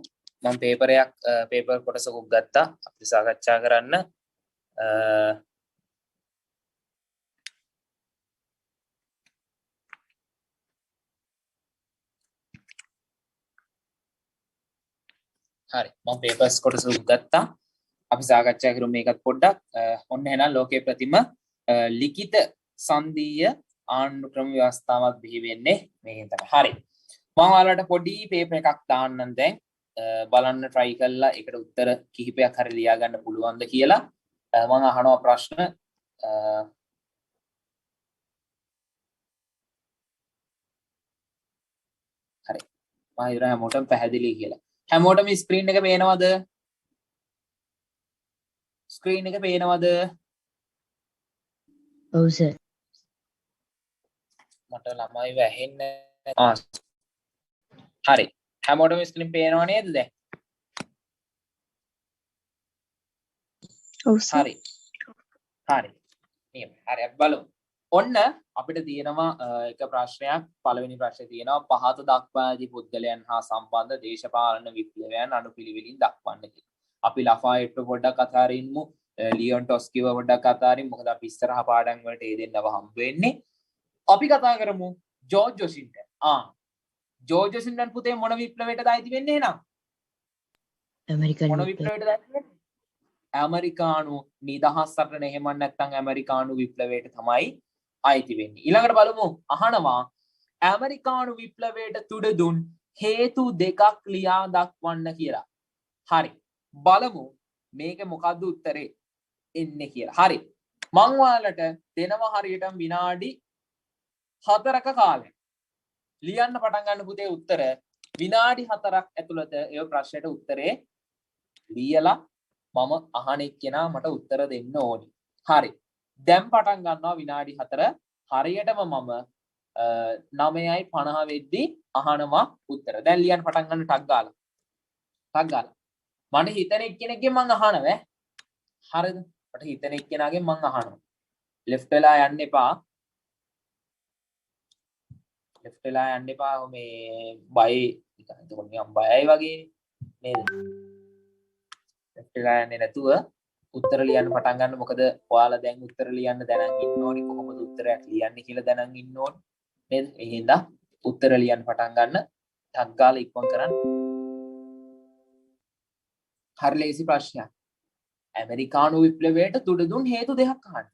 මම පේපර් කොටසකුත් ගත්තා අපි සාකච්ඡා කරන්න හරි මම පේපර්ස් කොටසකුත් ගත්තා අපි සාකච්ඡා කරමු මේකත් පොඩ්ඩක් ඔන්න එහෙනම් ලෝකයේ ප්‍රතිම ලිඛිත සංදීය ආණ්ඩු ක්‍රම ව්‍යවස්ථාවක් බිහි වෙන්නේ මේකෙන් තමයි හරි මම ඔයාලට පොඩි පේපර් එකක් දාන්නම් දැන් බලන්න try කරලා ඒකට උත්තර කිහිපයක් හරි ලියා ගන්න පුළුවන්ද කියලා මම අහනවා ප්‍රශ්න හරි මම හිතනවා හැමෝටම පැහැදිලි කියලා හැමෝටම ස්ක්‍රීන් එක පේනවද ස්ක්‍රීන් එක පේනවද ඔව් සර්. මට ළමයි වැහෙන්නේ හරි හැමෝටම ස්ක්‍රීන් පේනව නේද දැන් ඔව් සර්. හරි හරි නියම හරි අපි බලමු ඔන්න අපිට තියෙනවා එක ප්‍රශ්නයක් පළවෙනි ප්‍රශ්නේ තියෙනවා පහත දක්වා ඇති පුද්ගලයන් හා සම්බන්ධ දේශපාලන විප්ලවයන් අනුපිළිවෙලින් දක්වන්න කියලා. අපි ලෆායෙට්ට පොඩ්ඩක් කතා කරමු ලියොන් ටොස්කිව පොඩ්ඩක් කතා කරමු මොකද අපි ඉස්සරහ පාඩම් වලට ඒ දෙන්නව හම්බ වෙන්නේ. අපි කතා කරමු ජෝර්ජ් වොෂින්ටන්. ජෝර්ජ් වොෂින්ටන් පුතේ මොන විප්ලවයටද අයිති වෙන්නේ එහෙනම්? ඇමරිකන් මොන විප්ලවය. විප්ලවයටද අයිති වෙන්නේ? ඇමරිකානු නිදහස් සටන එහෙම නැත්නම් ඇමරිකානු විප්ලවයට තමයි අයිති වෙන්නේ. ඊළඟට බලමු අහනවා ඇමරිකානු විප්ලවයට තුඩ දුන් හේතු දෙකක් ලියා දක්වන්න කියලා. හරි. බලමු මේක මොකද්ද උත්තරේ එන්නේ කියලා. හරි. මං ඔයාලට දෙනවා හරියටම විනාඩි 4ක කාලයක්. ලියන්න පටන් ගන්න පුතේ උත්තර විනාඩි 4ක් ඇතුළත ඒ ප්‍රශ්නෙට උත්තරේ ලියලා මම අහන එක්කෙනා මට උත්තර දෙන්න ඕනි. හරි. දැන් පටන් ගන්නවා විනාඩි 4 හරියටම මම 9:50 වෙද්දි අහනවා උත්තර. දැන් ලියන්න පටන් ගන්න ටක් ගාලා. ටක් ගාලා. මට හිතන එක්කෙනෙක්ගෙන් මං අහනවා. හරිද? මට හිතන එක්කෙනාගෙන් මං අහනවා. left වෙලා යන්න එපා. left වෙලා යන්න එපා. මේ බයි එතකොට නිකන් බයයි වගේ නේද? වෙලා යන්නේ නැතුව උත්තර ලියන්න පටන් ගන්න මොකද ඔයාලා දැන් උත්තර ලියන්න දැනන් ඉන්න ඕනි කොහොමද උත්තරයක් ලියන්නේ කියලා දැනන් ඉන්න ඕනි නේද ඒ හින්දා උත්තර ලියන්න පටන් ගන්න ටක් ගාලා ඉක්මන් කරන්න හරි ලේසි ප්‍රශ්නයක් ඇමරිකානු විප්ලවයට තුඩ දුන් හේතු දෙකක් අහන්න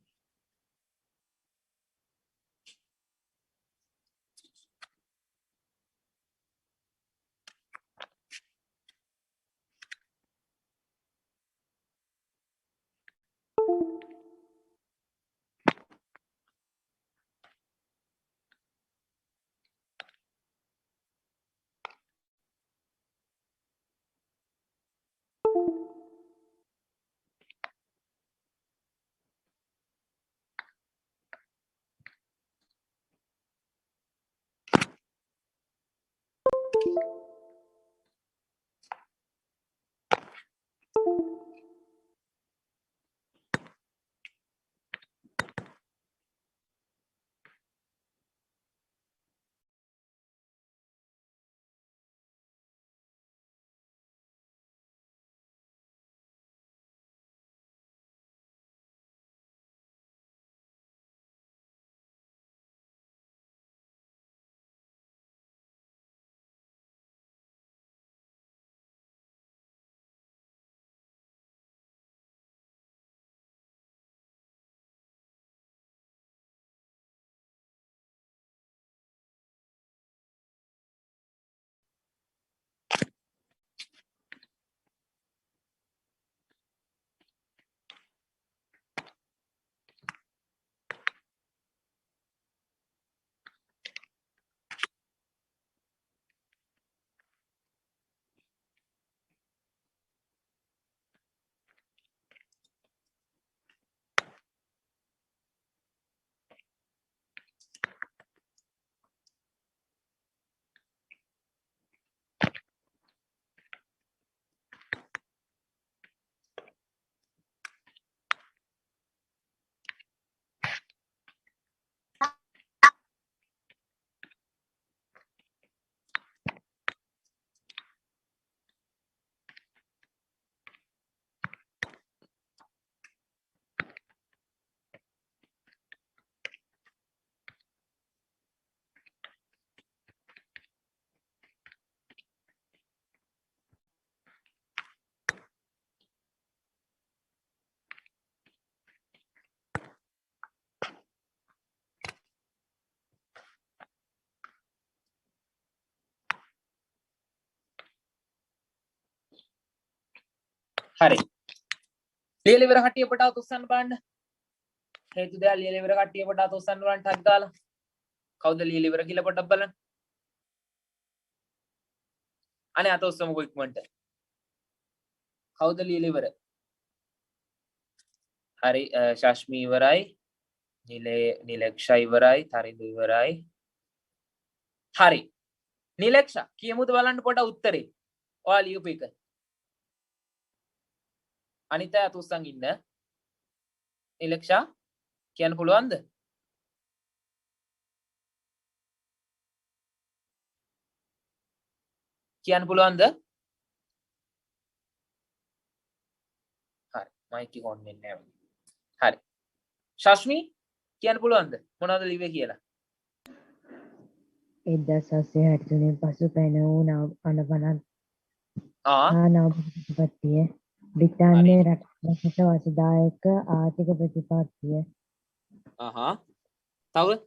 හරි ලියලා ඉවර කට්ටිය පොඩ්ඩක් උස්සන්න බලන්න හේතු දෙයක් ලියලා ඉවර කට්ටිය පොඩ්ඩක් උස්සන්න බලන්න ටක් දාලා කවුද ලියලා ඉවර කියලා පොඩ්ඩක් බලන්න අනේ අත උස්සමුකෝ ඉක්මනට කවුද ලියලා ඉවර හරි ශාස්මී ඉවරයි නිලක්ෂා ඉවරයි තරිඳු ඉවරයි හරි නිලක්ෂා කියමුද බලන්න පොඩ්ඩක් උත්තරේ ඔයා ලියපු එක අනිත් අය අත උස්සන් ඉන්න නිලක්ෂා කියන්න පුළුවන්ද කියන්න පුළුවන්ද හරි මයික් එක ඔන් වෙන්නේ නැහැ හරි ශාස්මී කියන්න පුළුවන්ද මොනවද ලිව්වේ කියලා 1963 පසු පැන වූ අනපනත් ආ නවපතිය බ්‍රිතාන්‍ය රටකට වසදායක ආර්ථික ප්‍රතිපත්තිය තව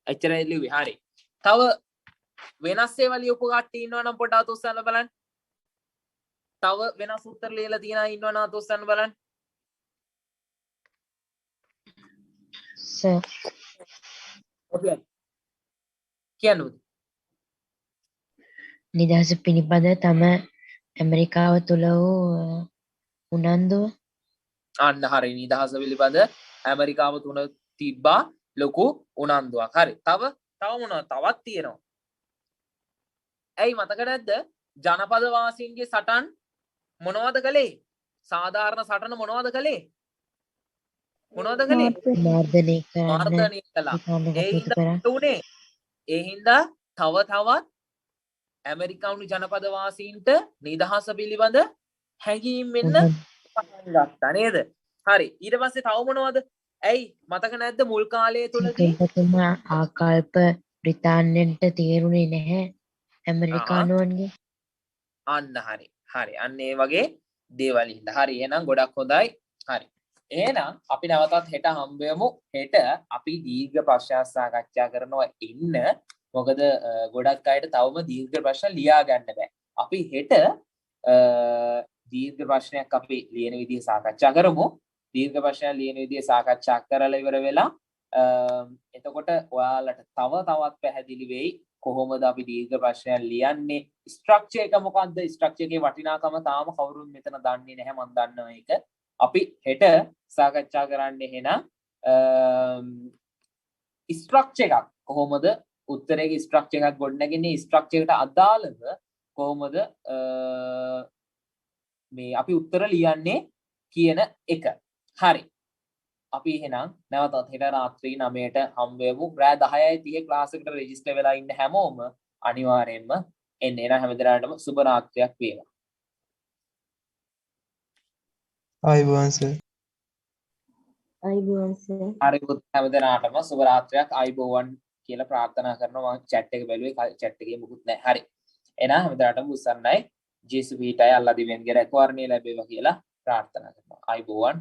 එච්චරයි ලිව්වේ හරි තව වෙනස් ඒවා ලියපු කට්ටිය ඉන්නවා නම් පොඩ්ඩක් අත උස්සන්න බලන්න තව වෙනස් උත්තර ලියලා තියනා ඉන්නවා නම් අත උස්සන්න බලන්න සර් ඔකේ කියන්නද නිදහස පිළිබඳ තම ඇමරිකාව තුළ වූ උනන්දුව අන්න හරි නිදහස පිළිබඳ ඇමරිකාව තුන තිබ්බා ලොකු උනන්දුවක් හරි තව මොනවද තවත් තියෙනවා ඇයි මතක නැද්ද ජනපද වාසීන්ගේ සටන් මොනවද කළේ සාධාරණ සටන මොනවද කළේ මර්ධනය මර්ධනය කළා ඒ හින්දා තව තවත් ඇමරිකානු ජනපද වාසීන්ට නිදහස පිළිබඳ හැඟීම් වෙන්න පටන් ගත්තා නේද හරි ඊට පස්සේ තව මොනවද ඇයි මතක නැද්ද මුල් කාලය තුලදී ආකල්ප බ්‍රිතාන්‍යන්ට තේරුනේ නැහැ ඇමරිකානුවන්ගේ අන්න හරි අන්න ඒ වගේ දේවල් හින්දා හරි එහෙනම් ගොඩක් හොඳයි හරි එහෙනම් අපි නැවතත් හෙට හම්බ වෙමු හෙට අපි දීර්ඝ ප්‍රශ්න සාකච්ඡා කරනවා ඉන්න මොකද ගොඩක් අයට තවම දීර්ඝ ප්‍රශ්න ලියා ගන්න බෑ අපි හෙට දීර්ඝ ප්‍රශ්නයක් අපි ලියන විදිහ සාකච්ඡා කරමු දීර්ඝ ප්‍රශ්න ලියන විදිහ සාකච්ඡා කරලා ඉවර වෙලා එතකොට ඔයාලට තවත් පැහැදිලි වෙයි කොහොමද අපි දීර්ඝ ප්‍රශ්න ලියන්නේ ස්ට්‍රක්චර් එක මොකක්ද ස්ට්‍රක්චර් එකේ වටිනාකම තාම කවුරුත් මෙතන දන්නේ නැහැ මම දන්නවා ඒක අපි හෙට සාකච්ඡා කරන්නේ එහෙනම් ස්ට්‍රක්චර් එකක් කොහොමද උත්තරයේ ස්ට්‍රක්චර් එකක් ගොඩනගන්නේ ස්ට්‍රක්චර් එකට අදාළව කොහොමද මේ අපි උත්තර ලියන්නේ කියන එක හරි අපි එහෙනම් නැවතත් හෙට රාත්‍රී 9ට හම්බ වෙමු රෑ 10:30 ක්ලාස් එකට රෙජිස්ටර් වෙලා ඉන්න හැමෝම අනිවාර්යෙන්ම එන්න එන හැමදෙනාටම සුබ රාත්‍රියක් වේවා ආයිබෝවන් සර් අයිබෝවන් සර් හරි හැමදෙනාටම සුබ රාත්‍රියක් ආයිබෝවන් කියලා ප්‍රාර්ථනා කරනවා මම chat එක බැලුවේ chat එකේ මුකුත් නැහැ හරි එහෙනම් හැමදෙනාටම උස්සන්නයි ජේසු පීටයි අල්ලා දිවෙන්ගේ රැකවරණය ලැබේවා කියලා ප්‍රාර්ථනා කරනවා ආයිබෝවන්